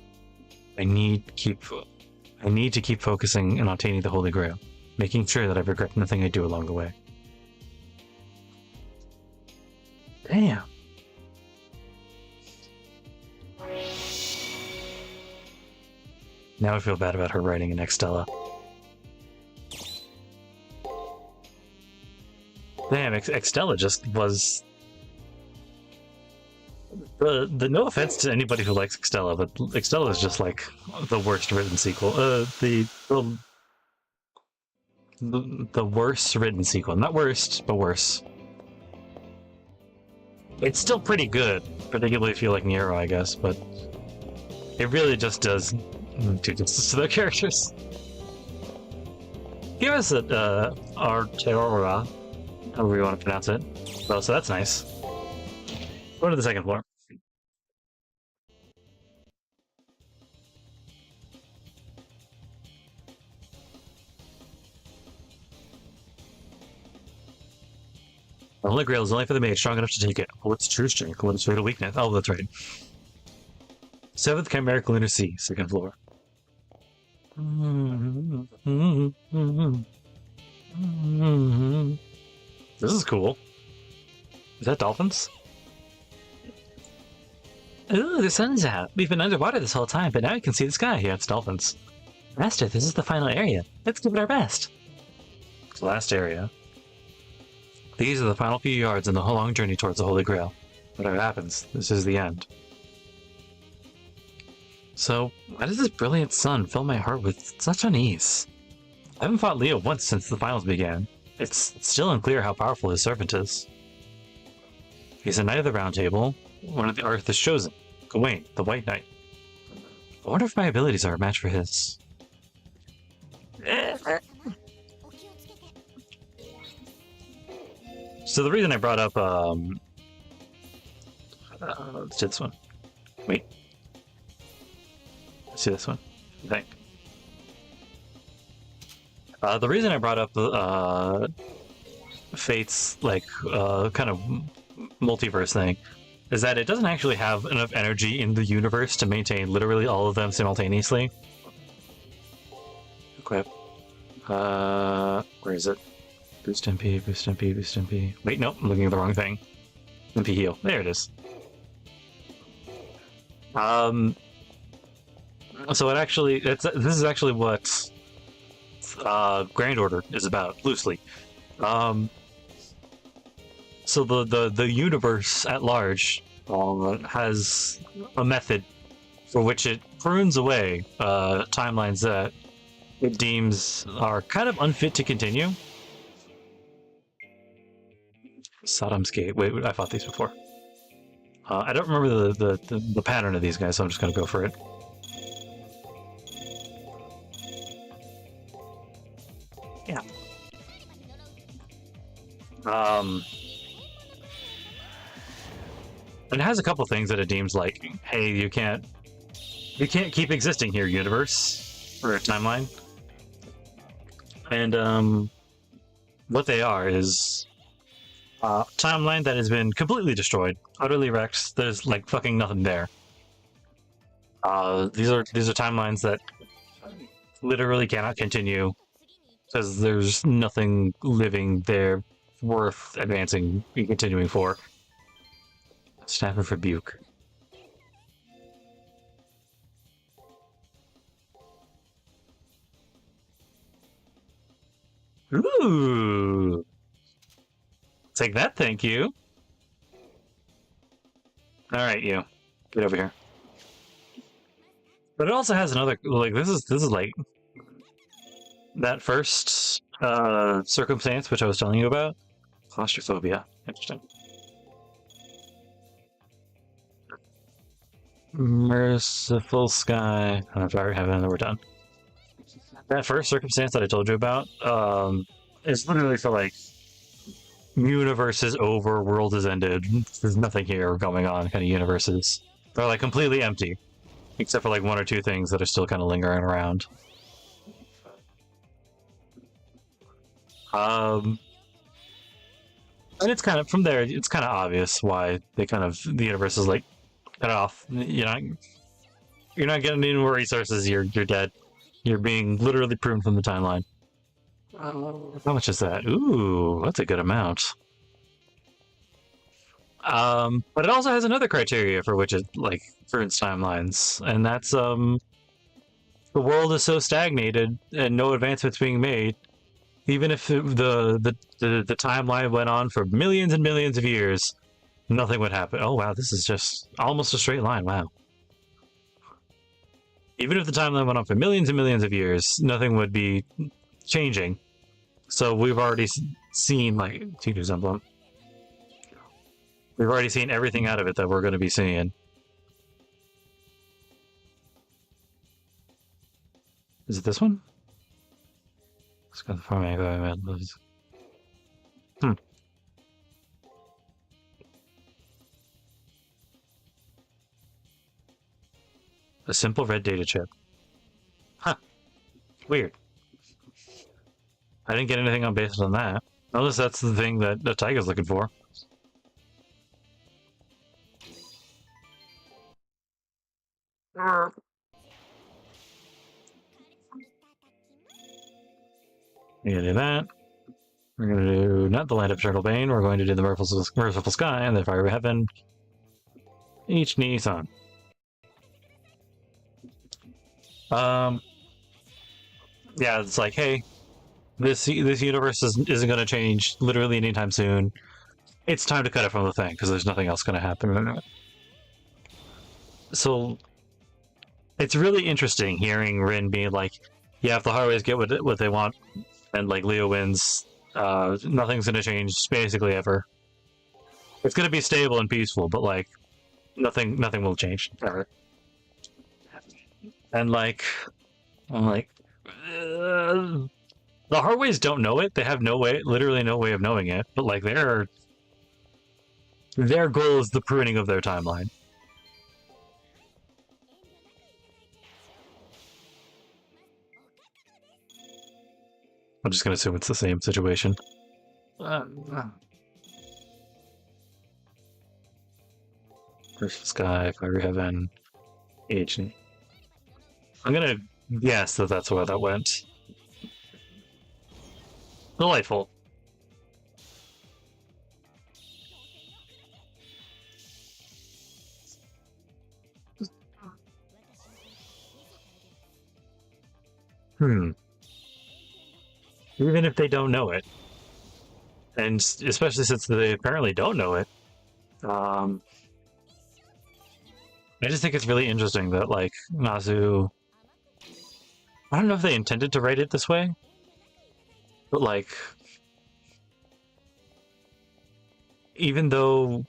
I need to keep focusing on obtaining the Holy Grail, making sure that I regret nothing I do along the way. Damn. Now I feel bad about her writing in Extella. Damn, Extella just was... no offense to anybody who likes Extella, but Extella is just like the worst written sequel. The worst written sequel. Not worst, but worse. It's still pretty good, particularly if you like Nero, I guess, but it really just does do justice to their characters. Give us a Arteora, however you want to pronounce it. Oh, so that's nice. Go to the second floor. The Holy Grail is only for the mage strong enough to take it. What's true strength? What is fatal weakness? Oh, that's right. 7th Chimeric Lunar Sea, second floor. This is cool. Is that dolphins? Ooh, the sun's out. We've been underwater this whole time, but now we can see the sky. Yeah, it's dolphins. Master, this is the final area. Let's give it our best. Last area. These are the final few yards in the long journey towards the Holy Grail. Whatever happens, this is the end. So, why does this brilliant sun fill my heart with such unease? I haven't fought Leo once since the finals began. It's still unclear how powerful his servant is. He's a Knight of the Round Table, one of the Arthur's Chosen, Gawain, the White Knight. I wonder if my abilities are a match for his. So the reason I brought up, let's do this one. Wait. Let's do this one, I think. The reason I brought up Fate's like kind of multiverse thing is that it doesn't actually have enough energy in the universe to maintain literally all of them simultaneously. Equip. Where is it? Boost MP, boost MP, boost MP. Wait, nope, I'm looking at the wrong thing. MP heal. There it is. So it actually, this is actually what Grand Order is about, loosely. So the universe at large has a method for which it prunes away timelines that it deems are kind of unfit to continue. Sodom's Gate. Wait, I fought these before. I don't remember the pattern of these guys, so I'm just gonna go for it. Yeah. And it has a couple things that it deems like, hey, you can't keep existing here, universe, or timeline. And what they are is timeline that has been completely destroyed, utterly wrecked. There's like fucking nothing there. These are timelines that literally cannot continue because there's nothing living there worth advancing and continuing for. Staff of Rebuke. Ooh! Take that, thank you. Alright, you. Get over here. But it also has another, like, this is like that first circumstance which I was telling you about. Claustrophobia. Interesting. Merciful Sky. I don't know if I have it, and then we're done. That first circumstance that I told you about is literally for like universe is over, world is ended, there's nothing here going on kind of universes. They're like completely empty, except for like one or two things that are still kind of lingering around. And it's kind of from there. It's kind of obvious why they kind of the universe is like cut off. You're not getting any more resources. You're dead. You're being literally pruned from the timeline. How much is that? Ooh, that's a good amount. But it also has another criteria for which it like prunes timelines, and that's the world is so stagnated and no advancements being made. Even if the timeline went on for millions and millions of years, nothing would happen. Oh wow, this is just almost a straight line. Wow. Even if the timeline went on for millions and millions of years, nothing would be changing. So we've already seen, like, Tito's emblem. We've already seen everything out of it that we're going to be seeing. Is it this one? It's got the farming. A simple red data chip. Huh. Weird. I didn't get anything on based on that. Unless that's the thing that the Tiger's looking for. We're gonna do that. We're gonna do not the Land of Eternal Bane, we're going to do the Merciful Sky and the Fire of Heaven. Each Nissan. Yeah, it's like, hey, this universe isn't going to change literally anytime soon. It's time to cut it from the thing because there's nothing else going to happen. So it's really interesting hearing Rin being like, yeah, if the Harways get what they want and like Leo wins, nothing's going to change basically ever. It's going to be stable and peaceful, but like nothing will change ever. And like, I'm like, the Harways don't know it. They have literally no way of knowing it. But like, their goal is the pruning of their timeline. I'm just gonna assume it's the same situation. Sky, Fiery Heaven, H. I'm gonna guess that that's where that went. Delightful. Even if they don't know it, and especially since they apparently don't know it, I just think it's really interesting that, like, Nazu... I don't know if they intended to write it this way, but, like, even though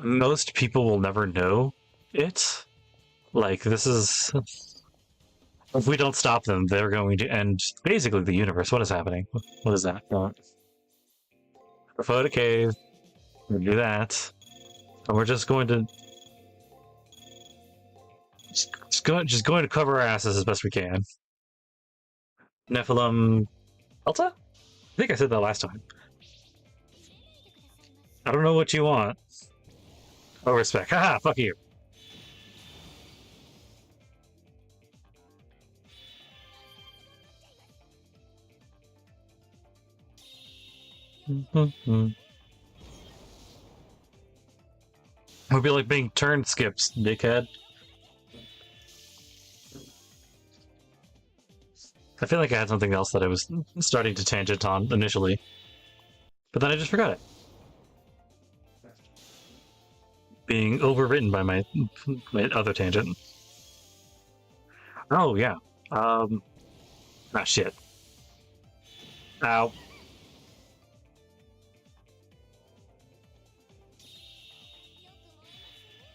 most people will never know it, like, this is... If we don't stop them, they're going to end basically the universe. What is happening? What is that? Photo cave. We'll do that. And we're just going to... Just going to cover our asses as best we can. Nephilim... Alta? I think I said that last time. I don't know what you want. Oh, respect. Haha, fuck you. Would be like being turn skips, dickhead. I feel like I had something else that I was starting to tangent on initially, but then I just forgot it. Being overwritten by my other tangent. Oh yeah. Ah shit. Ow.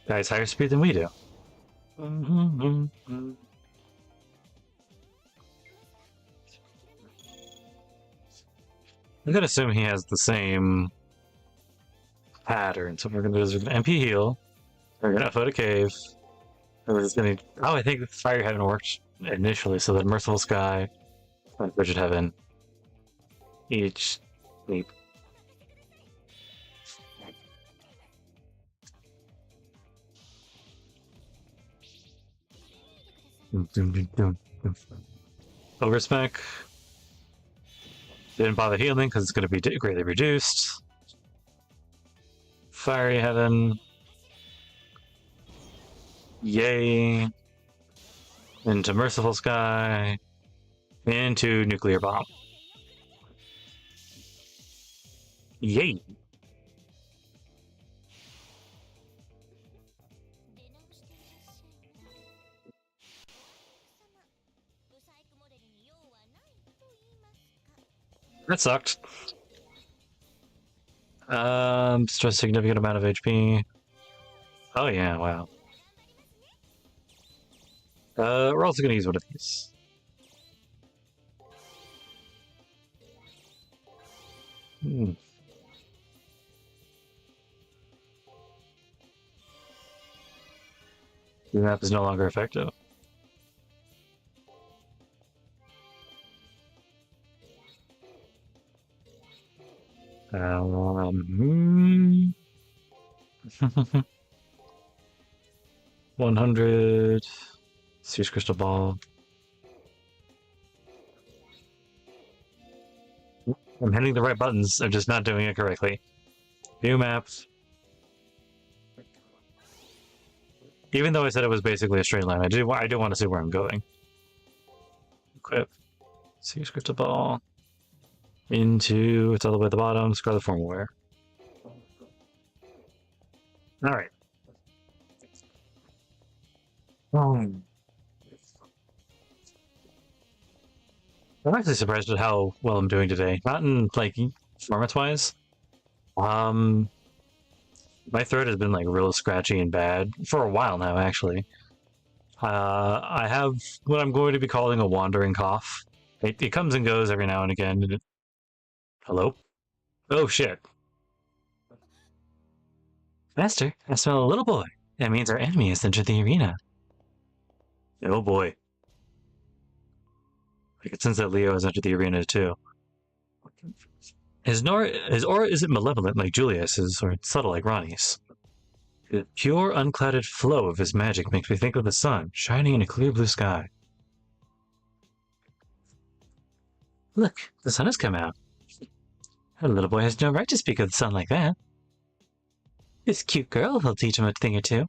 Guys, higher speed than we do. I'm gonna assume he has the same pattern. So what we're gonna do is we're gonna MP heal. We're gonna photo cave. And we're just gonna... Oh, I think Fire Heaven worked initially, so that Merciful Sky, Frigid Heaven, each leap. Overspec. Didn't bother healing because it's going to be greatly reduced. Fiery Heaven. Yay. Into Merciful Sky. Into Nuclear Bomb. Yay. That sucked. Stress a significant amount of HP. Oh yeah, wow. We're also gonna use one of these. The map is no longer effective. $100 Sears Crystal Ball. I'm hitting the right buttons, I'm just not doing it correctly. View maps. Even though I said it was basically a straight line, I do want to see where I'm going. Equip. Sears Crystal Ball. Into, it's all the way at the bottom, scroll the formal wear. Alright. I'm actually surprised at how well I'm doing today. Not in, like, performance-wise. My throat has been, like, real scratchy and bad for a while now, actually. I have what I'm going to be calling a wandering cough. It comes and goes every now and again. Hello? Oh, shit. Master, I smell a little boy. That means our enemy has entered the arena. Oh boy. I can sense that Leo has entered the arena too. His aura isn't malevolent like Julius's or subtle like Ronnie's. The pure, unclouded flow of his magic makes me think of the sun shining in a clear blue sky. Look, the sun has come out. A little boy has no right to speak of the sun like that. This cute girl will teach him a thing or two.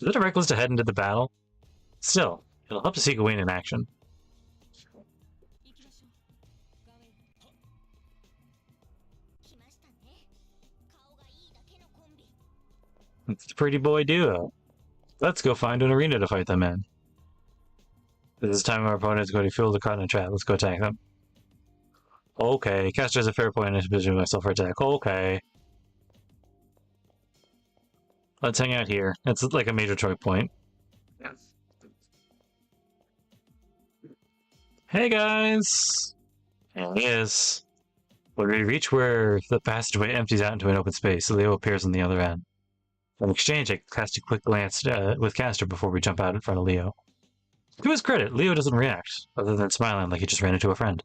Is it reckless to head into the battle? Still, it'll help to see Gawain in action. It's a pretty boy duo. Let's go find an arena to fight them in. This is time our opponent is going to feel the caught in a trap. Let's go attack them. Okay, caster has a fair point in positioning myself for attack. Okay. Let's hang out here. It's like a major choke point. Hey guys! There he is. When we reach where the passageway empties out into an open space, Leo appears on the other end. In exchange, I cast a quick glance with Caster before we jump out in front of Leo. To his credit, Leo doesn't react, other than smiling like he just ran into a friend.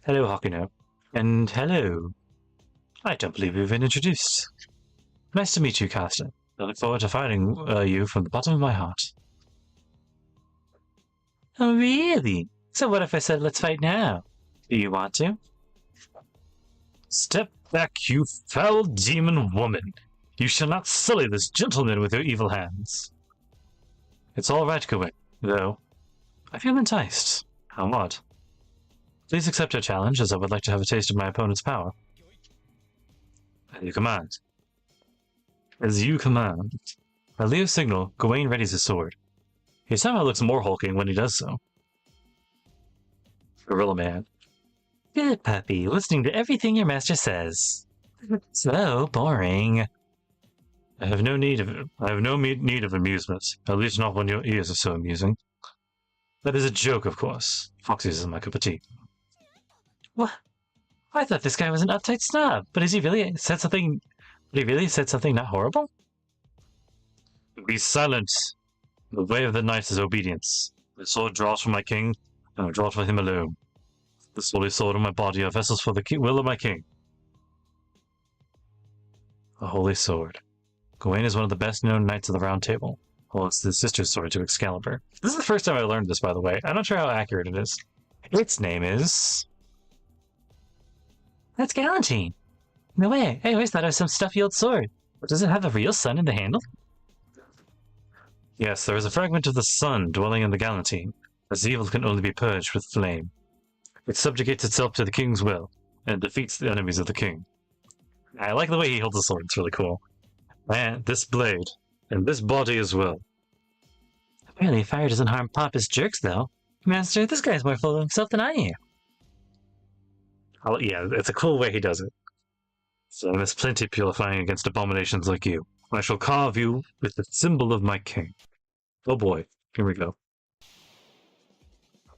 Hello, Hakuno. And hello. I don't believe we've been introduced. Nice to meet you, Caster. I look forward to fighting you from the bottom of my heart. Oh, really? So what if I said let's fight now? Do you want to? Step back, you foul demon woman! You shall not sully this gentleman with your evil hands. It's all right, Gawain, though. I feel enticed. How odd. Please accept our challenge, as I would like to have a taste of my opponent's power. As you command. As you command. At Leo's signal, Gawain readies his sword. He somehow looks more hulking when he does so. Gorilla Man. Good puppy, listening to everything your master says. So boring. I have no need of amusement, at least not when your ears are so amusing. That is a joke, of course. Foxy's isn't my cup of tea. What? I thought this guy was an uptight snob, but has he really said something? But he really said something not horrible? Be silent. The way of the knight is obedience. The sword draws from my king, and I draw it for him alone. The holy sword and my body are vessels for the will of my king. The holy sword. Gawain is one of the best-known knights of the Round Table. Well, it's the sister's sword to Excalibur. This is the first time I learned this, by the way. I'm not sure how accurate it is. Its name is... That's Galantine. No way. I always thought it was some stuffy old sword. But does it have a real sun in the handle? Yes, there is a fragment of the sun dwelling in the Galantine, as evil can only be purged with flame. It subjugates itself to the king's will, and defeats the enemies of the king. I like the way he holds the sword, it's really cool. And this blade, and this body as well. Apparently fire doesn't harm pompous jerks, though. Master, this guy's more full of himself than I am. Oh, yeah, it's a cool way he does it. So there's plenty purifying against abominations like you. I shall carve you with the symbol of my king. Oh boy, here we go.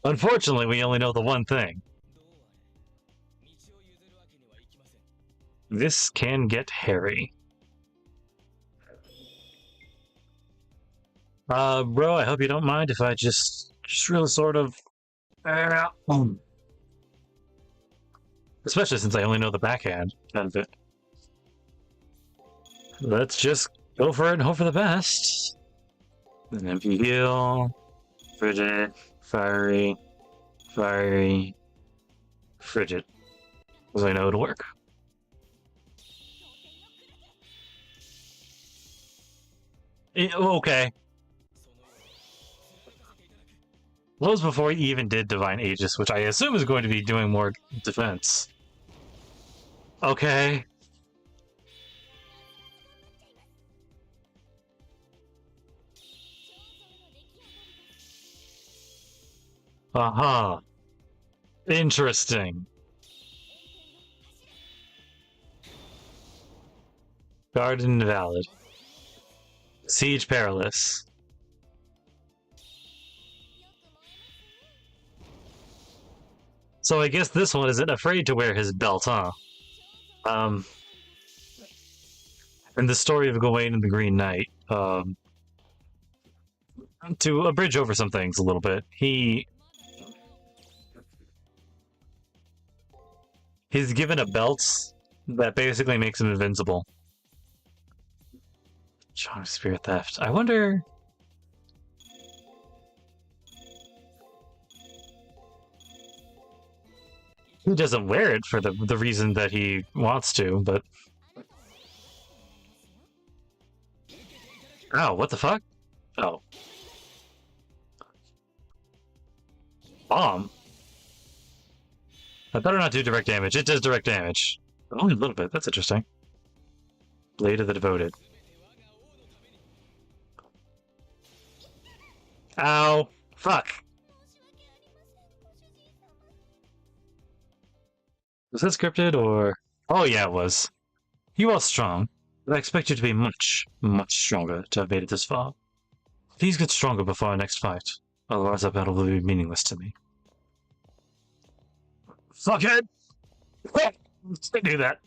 Unfortunately, we only know the one thing. This can get hairy. Bro, I hope you don't mind if I just really sort of... Especially since I only know the backhand end of it. Let's just go for it and hope for the best. And then heal, frigid, fiery, frigid. Because I know it'll work. Okay. That was before he even did Divine Aegis, which I assume is going to be doing more defense. Okay. Aha. Interesting. Guard invalid. Siege perilous. So I guess this one isn't afraid to wear his belt, huh? In the story of Gawain and the Green Knight, to abridge over some things a little bit, he He's given a belt that basically makes him invincible. Charm Spirit Theft. I wonder... He doesn't wear it for the reason that he wants to, but... Oh, what the fuck? Oh. Bomb? I better not do direct damage. It does direct damage. But only a little bit. That's interesting. Blade of the Devoted. Ow. Fuck. Was that scripted or... Oh yeah, it was. You are strong, but I expect you to be much, much stronger to have made it this far. Please get stronger before our next fight, otherwise our battle will be meaningless to me. Fuckhead! They do that.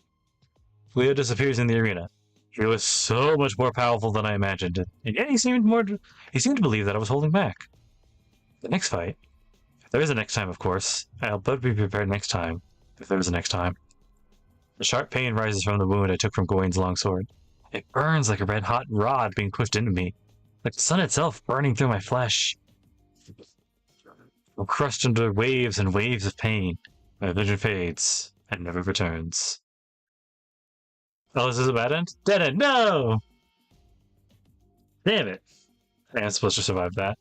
Leo disappears in the arena. He was so much more powerful than I imagined, and yet he seemed to believe that I was holding back. The next fight? If there is a next time, of course. I'll better be prepared next time. If there is a next time. A sharp pain rises from the wound I took from Gawain's longsword. It burns like a red-hot rod being pushed into me, like the sun itself burning through my flesh. I'm crushed under waves and waves of pain. My vision fades and never returns. Oh, this is a bad end? Dead end! No! Damn it. I'm supposed to survive that.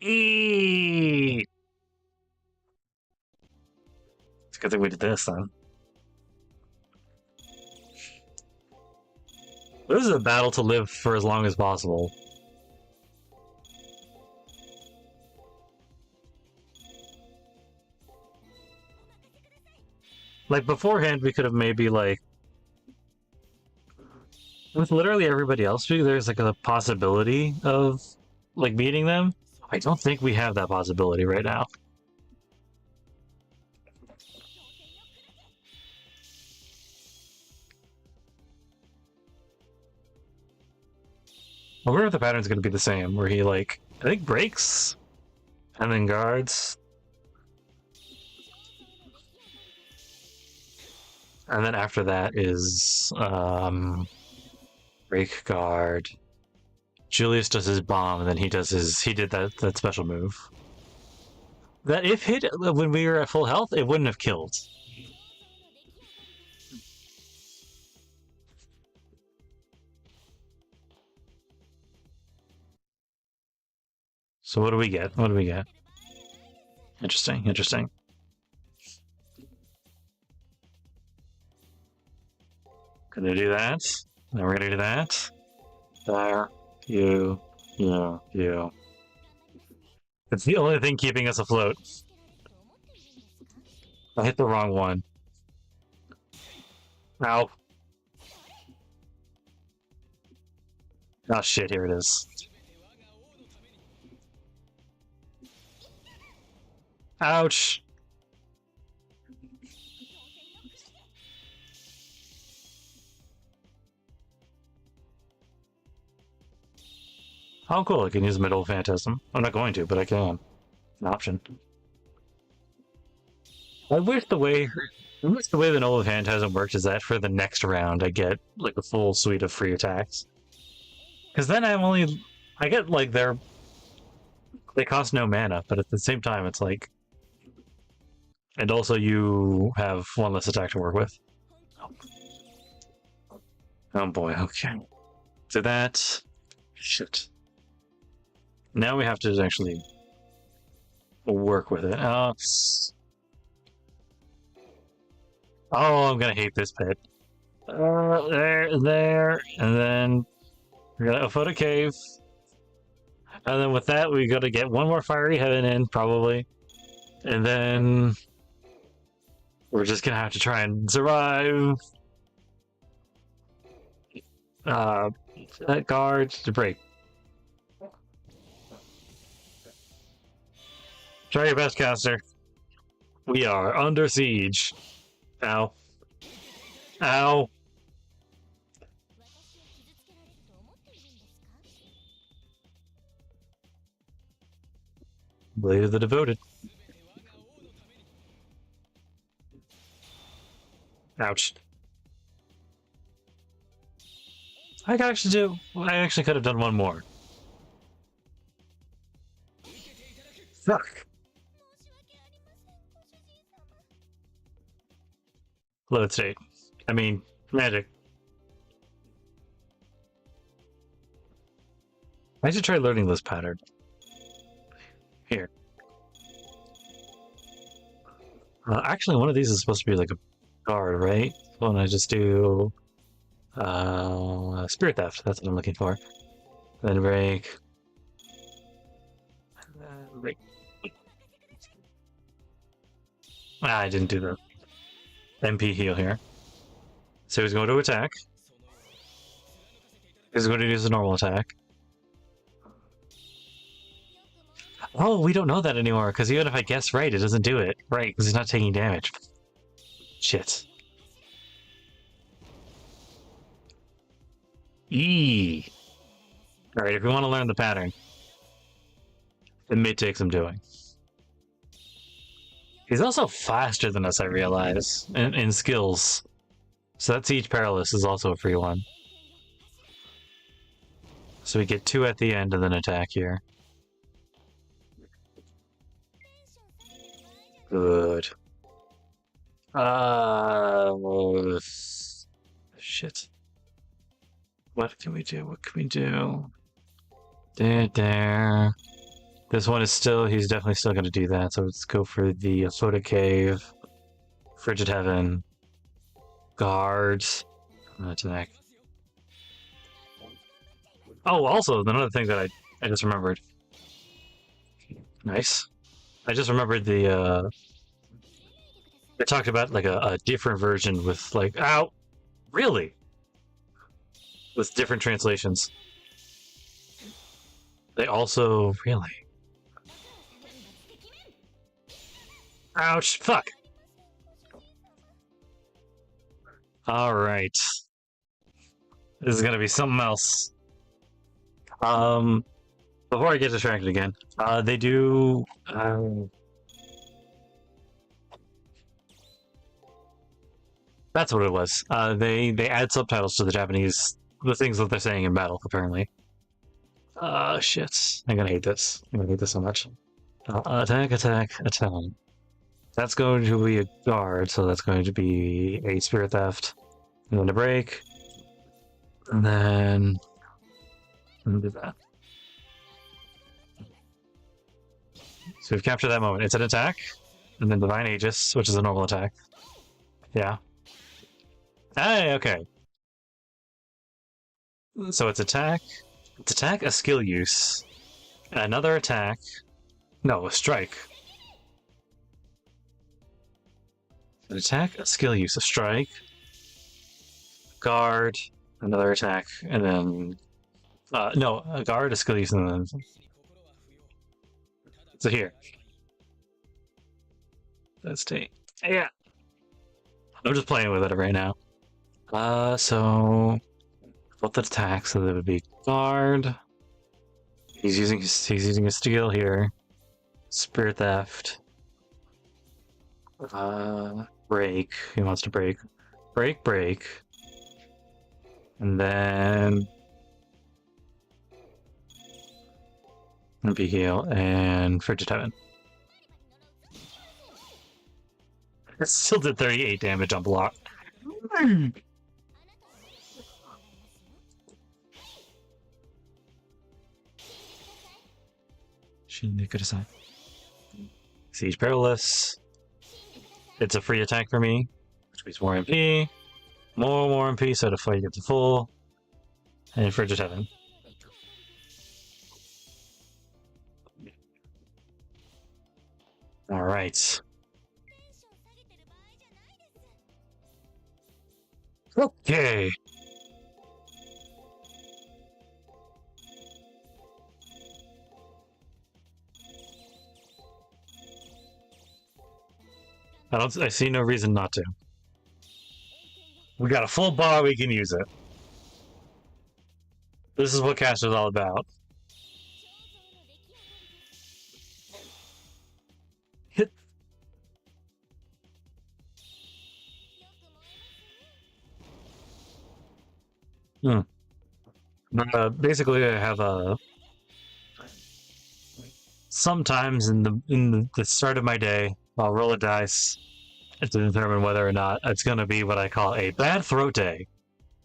Eee! It's a good thing we did this, then. This is a battle to live for as long as possible. Like, beforehand, we could have maybe, like... With literally everybody else, there's, like, a possibility of, like, beating them. I don't think we have that possibility right now. I wonder if the pattern's going to be the same, where he, like, I think breaks, and then guards. And then after that is, break, guard. Julius does his bomb, and then he did that special move. That if hit when we were at full health, it wouldn't have killed. So what do we get? What do we get? Interesting, interesting. Gonna do that. Then we're gonna do that. There. You. It's the only thing keeping us afloat. I hit the wrong one. Ow. Oh shit, here it is. Ouch! Oh, cool, I can use Middle Phantasm. I'm not going to, but I can. An option. I wish the way the Noble Phantasm works is that for the next round I get, like, a full suite of free attacks. Because then I get, like, they cost no mana, but at the same time it's like... And also you have one less attack to work with. Oh boy, okay. So that... Shit. Now we have to actually work with it. Oh, I'm gonna hate this pit. There, and then we're gonna foot a cave. And then with that, we gotta get one more fiery heaven in, probably. And then we're just gonna have to try and survive. That guard to break. Try your best, caster. We are under siege. Ow. Ow. Blade of the Devoted. Ouch. I actually could have done one more. Fuck. Load state. I mean, magic. I should try learning this pattern. Here. Actually, one of these is supposed to be like a guard, right? So when I just do spirit theft, that's what I'm looking for. Then break. Break. I didn't do the MP heal here. So he's going to attack. He's going to use a normal attack. Oh, we don't know that anymore, because even if I guess right, it doesn't do it. Right, because he's not taking damage. Shit. Eee. Alright, if we want to learn the pattern, it may take some doing. He's also faster than us, I realize, in skills. So that Siege Perilous is also a free one. So we get 2 at the end of an attack here. Good. Shit. What can we do? What can we do? There. This one is still, he's definitely still going to do that, so let's go for the Soda Cave, Frigid Heaven, Guards, attack. Oh, also, another thing that I just remembered. Nice. I just remembered the, I talked about, like, a different version with, like, ow! Really? With different translations. They also, really? Ouch! Fuck! Alright. This is gonna be something else. Before I get distracted again, they do, that's what it was. They add subtitles to the Japanese, the things that they're saying in battle, apparently. Shit. I'm gonna hate this. I'm gonna hate this so much. Attack. That's going to be a guard, so that's going to be a spirit theft. And then a break. And then... do that. So we've captured that moment. It's an attack, and then Divine Aegis, which is a normal attack. Yeah. Hey, okay. So it's attack, a skill use, another attack, no, a strike. An attack, a skill use, a strike, guard, another attack, and then, no, a guard, a skill use, and then, so here. Let's take, yeah. I'm just playing with it right now. So, both attacks, so that would be guard. He's using his steal here. Spirit theft. Break. He wants to break. Break. And then MP heal and Frigid Heaven. It still did 38 damage on block. Siege Perilous. It's a free attack for me, which means more MP. More MP, so to fight get to full. And Frigid Heaven. Alright. Okay. I see no reason not to. We got a full bar, we can use it. This is what Cash is all about. Hit. Basically, I have a. Sometimes in the start of my day, I'll roll a dice to determine whether or not it's going to be what I call a bad throat day.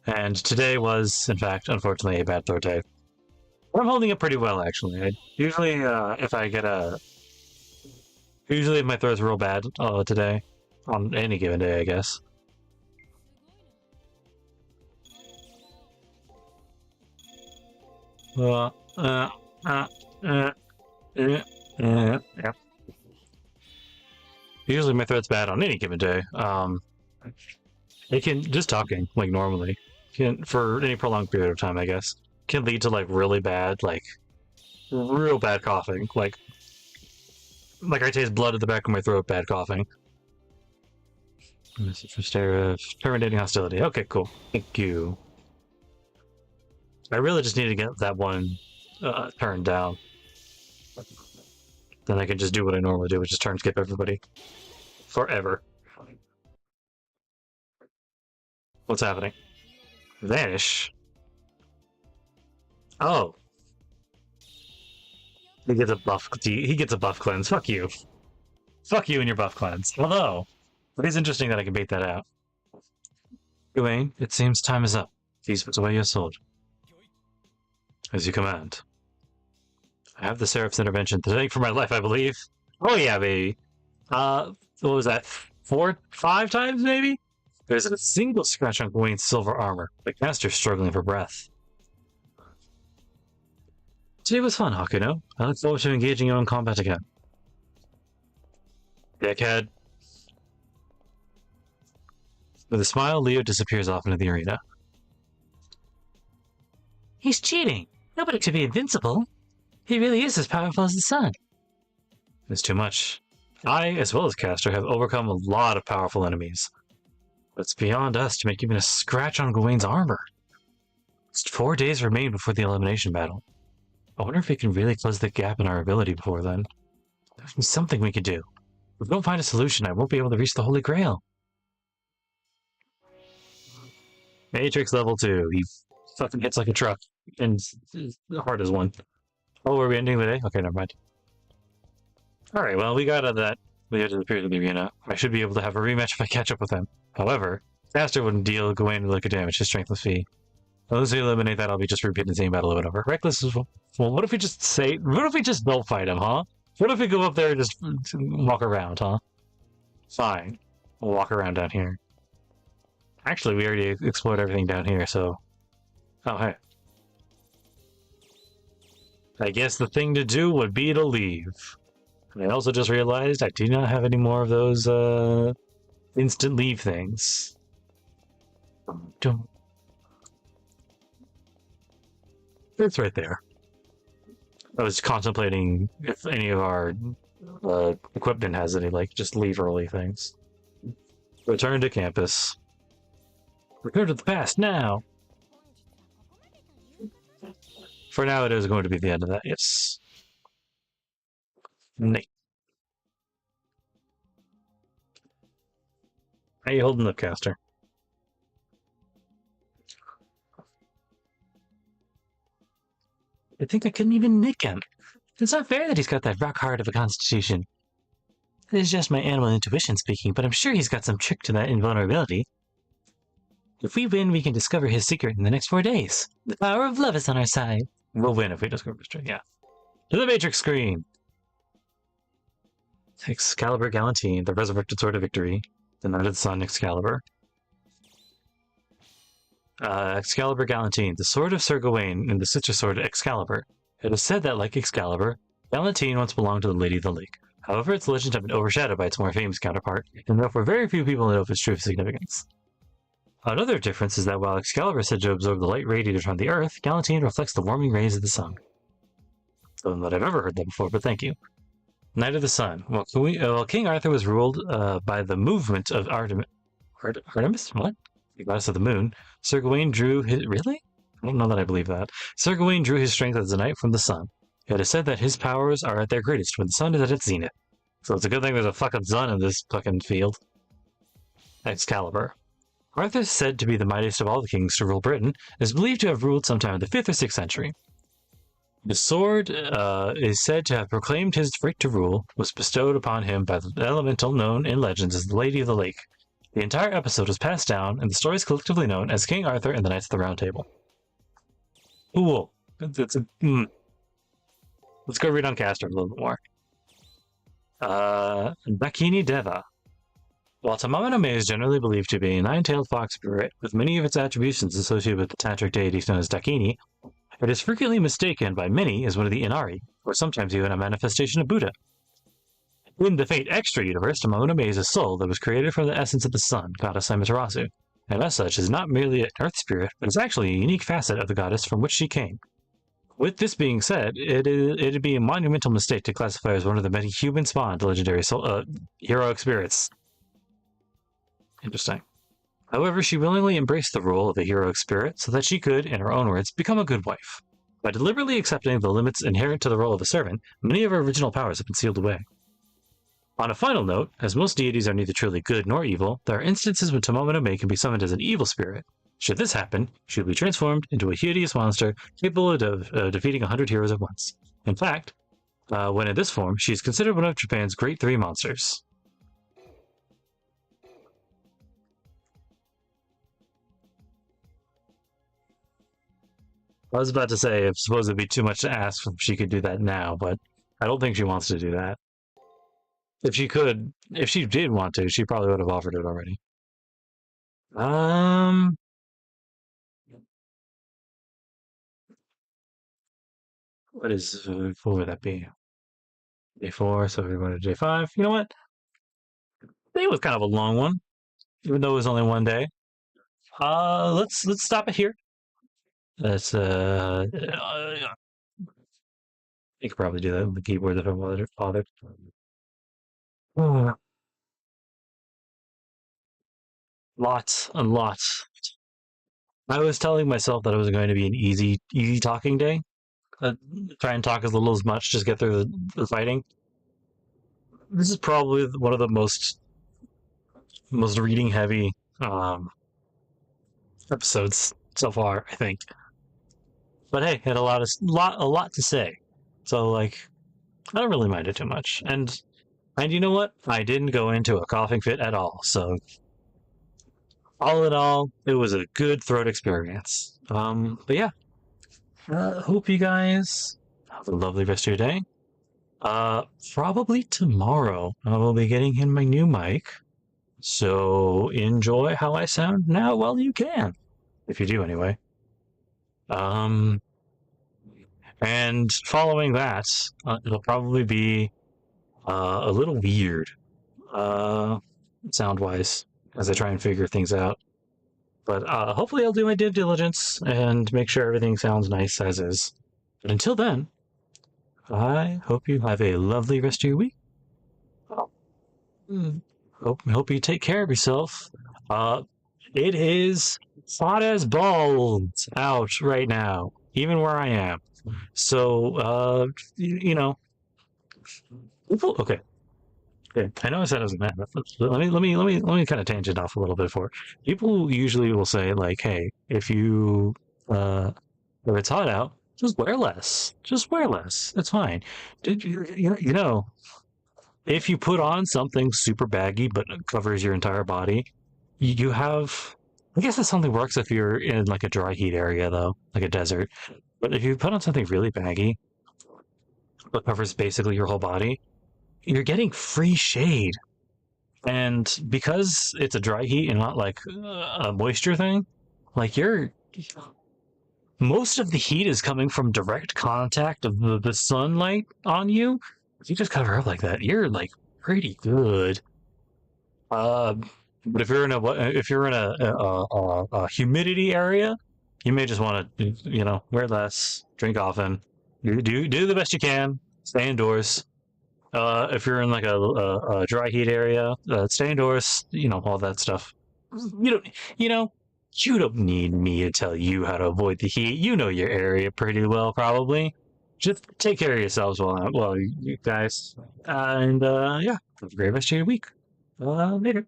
And today was, in fact, unfortunately, a bad throat day. But I'm holding it pretty well, actually. Usually, if I get a... Usually if my throat's real bad today, on any given day, I guess. Yeah. Usually my throat's bad on any given day. It can, just talking, like normally, can, for any prolonged period of time, I guess, can lead to like really bad, like real bad coughing. Like I taste blood at the back of my throat, bad coughing. Message for Stare, terminating hostility. Okay, cool. Thank you. I really just need to get that one turned down. Then I can just do what I normally do, which is turn skip everybody. Forever. What's happening? Vanish? Oh. He gets a buff. He gets a buff cleanse. Fuck you. Fuck you and your buff cleanse. Although, it is interesting that I can bait that out. Gawain, it seems time is up. Please put away your sword. As you command. I have the Seraph's intervention to thank for my life, I believe. Oh yeah, baby. What was that? 5 times, maybe? There's a single scratch on Gawain's silver armor. The caster's struggling for breath. Today was fun, Hakuno. I look forward to engaging you in combat again. Dickhead. With a smile, Leo disappears off into the arena. He's cheating. Nobody could be invincible. He really is as powerful as the sun. It's too much. I, as well as Caster, have overcome a lot of powerful enemies. But it's beyond us to make even a scratch on Gawain's armor. Just 4 days remain before the elimination battle. I wonder if we can really close the gap in our ability before then. There's something we could do. If we don't find a solution, I won't be able to reach the Holy Grail. Matrix level 2. He fucking hits like a truck. And hard as one. Oh, are we ending the day? Okay, never mind. Alright, well, we got that. We had to the period of the arena. I should be able to have a rematch if I catch up with him. However, Caster wouldn't deal Gawain a lick of damage. His strength was fee. Unless we eliminate that, I'll be just repeating the same battle over and over. Reckless is... Well, what if we just say... What if we just don't fight him, huh? What if we go up there and just walk around, huh? Fine. We'll walk around down here. Actually, we already explored everything down here, so... Oh, hey. I guess the thing to do would be to leave. And I also just realized I do not have any more of those, instant leave things. Don't. It's right there. I was contemplating if any of our equipment has any, like, just leave early things. Return to campus. Return to the past now! For now, it is going to be the end of that, yes. Neat. How you holding up, Caster? I think I couldn't even nick him. It's not fair that he's got that rock hard of a constitution. It is just my animal intuition speaking, but I'm sure he's got some trick to that invulnerability. If we win, we can discover his secret in the next 4 days. The power of love is on our side. We'll win if we discover his trick, yeah. To the Matrix screen! Excalibur Galantine, the resurrected sword of victory. The Knight of the Sun, Excalibur. Excalibur Galantine, the sword of Sir Gawain, and the sister sword Excalibur. It is said that, like Excalibur, Galantine once belonged to the Lady of the Lake. However, its legends have been overshadowed by its more famous counterpart, and therefore very few people know of its true significance. Another difference is that while Excalibur is said to absorb the light radiated from the earth, Galantine reflects the warming rays of the sun. I don't know that I've ever heard that before, but thank you. Knight of the Sun. Well, King Arthur was ruled by the movement of Artemis? What? The goddess of the moon. Sir Gawain drew his... Really? I don't know that I believe that. Sir Gawain drew his strength as a knight from the sun. It is said that his powers are at their greatest when the sun is at its zenith. So it's a good thing there's a fucking sun in this fucking field. Excalibur. Arthur is said to be the mightiest of all the kings to rule Britain, and is believed to have ruled sometime in the 5th or 6th century. The sword is said to have proclaimed his right to rule, was bestowed upon him by the elemental known in legends as the Lady of the Lake. The entire episode was passed down, and the story is collectively known as King Arthur and the Knights of the Round Table. Cool. Let's go read on Castor a little bit more. Dakini Deva. While Tamama no Mae is generally believed to be a nine-tailed fox spirit, with many of its attributions associated with the tantric deities known as Dakini, it is frequently mistaken by many as one of the Inari, or sometimes even a manifestation of Buddha. In the Fate Extra universe, Tamama no Mae is a soul that was created from the essence of the sun, goddess Amaterasu, and as such is not merely an earth spirit, but is actually a unique facet of the goddess from which she came. With this being said, it'd be a monumental mistake to classify her as one of the many human-spawned legendary heroic spirits. Interesting. However, she willingly embraced the role of a heroic spirit so that she could, in her own words, become a good wife. By deliberately accepting the limits inherent to the role of a servant, many of her original powers have been sealed away. On a final note, as most deities are neither truly good nor evil, there are instances when Tamama no Mae can be summoned as an evil spirit. Should this happen, she will be transformed into a hideous monster capable of defeating 100 heroes at once. In fact, when in this form, she is considered one of Japan's great 3 monsters. I was about to say, I suppose it'd be too much to ask if she could do that now, but I don't think she wants to do that. If she did want to, she probably would have offered it already. What would that be? Day 4, so we're going to day 5. You know what? It was kind of a long one, even though it was only one day. Let's stop it here. That's you could probably do that with the keyboard if I'm bothered. Lots and lots. I was telling myself that it was going to be an easy talking day. Try and talk as little as much, just get through the fighting. This is probably one of the most reading heavy episodes so far, I think. But hey, had a lot to say, so like, I don't really mind it too much. And you know what? I didn't go into a coughing fit at all. So all in all, it was a good throat experience. But yeah, hope you guys have a lovely rest of your day. Probably tomorrow I will be getting in my new mic. So enjoy how I sound now while you can, if you do anyway. And following that, it'll probably be a little weird, sound-wise, as I try and figure things out. But hopefully I'll do my due diligence and make sure everything sounds nice as is. But until then, I hope you have a lovely rest of your week. Hope you take care of yourself. It is hot as balls out right now, even where I am. So, you know, okay. I know I said it was bad, but let me kind of tangent off a little bit for it. People usually will say like, hey, if it's hot out, just wear less. Just wear less. It's fine. You know, if you put on something super baggy but covers your entire body, you have. I guess that something works if you're in like a dry heat area though, like a desert. But if you put on something really baggy but covers basically your whole body, you're getting free shade. And because it's a dry heat and not like a moisture thing, like most of the heat is coming from direct contact of the sunlight on you. If you just cover up like that, you're like pretty good. But if you're in a humidity area, you may just want to, wear less, drink often, do the best you can, stay indoors. If you're in like a dry heat area, stay indoors, all that stuff. You don't need me to tell you how to avoid the heat. You know your area pretty well, probably. Just take care of yourselves you guys. And yeah, have a great rest of your week. Later.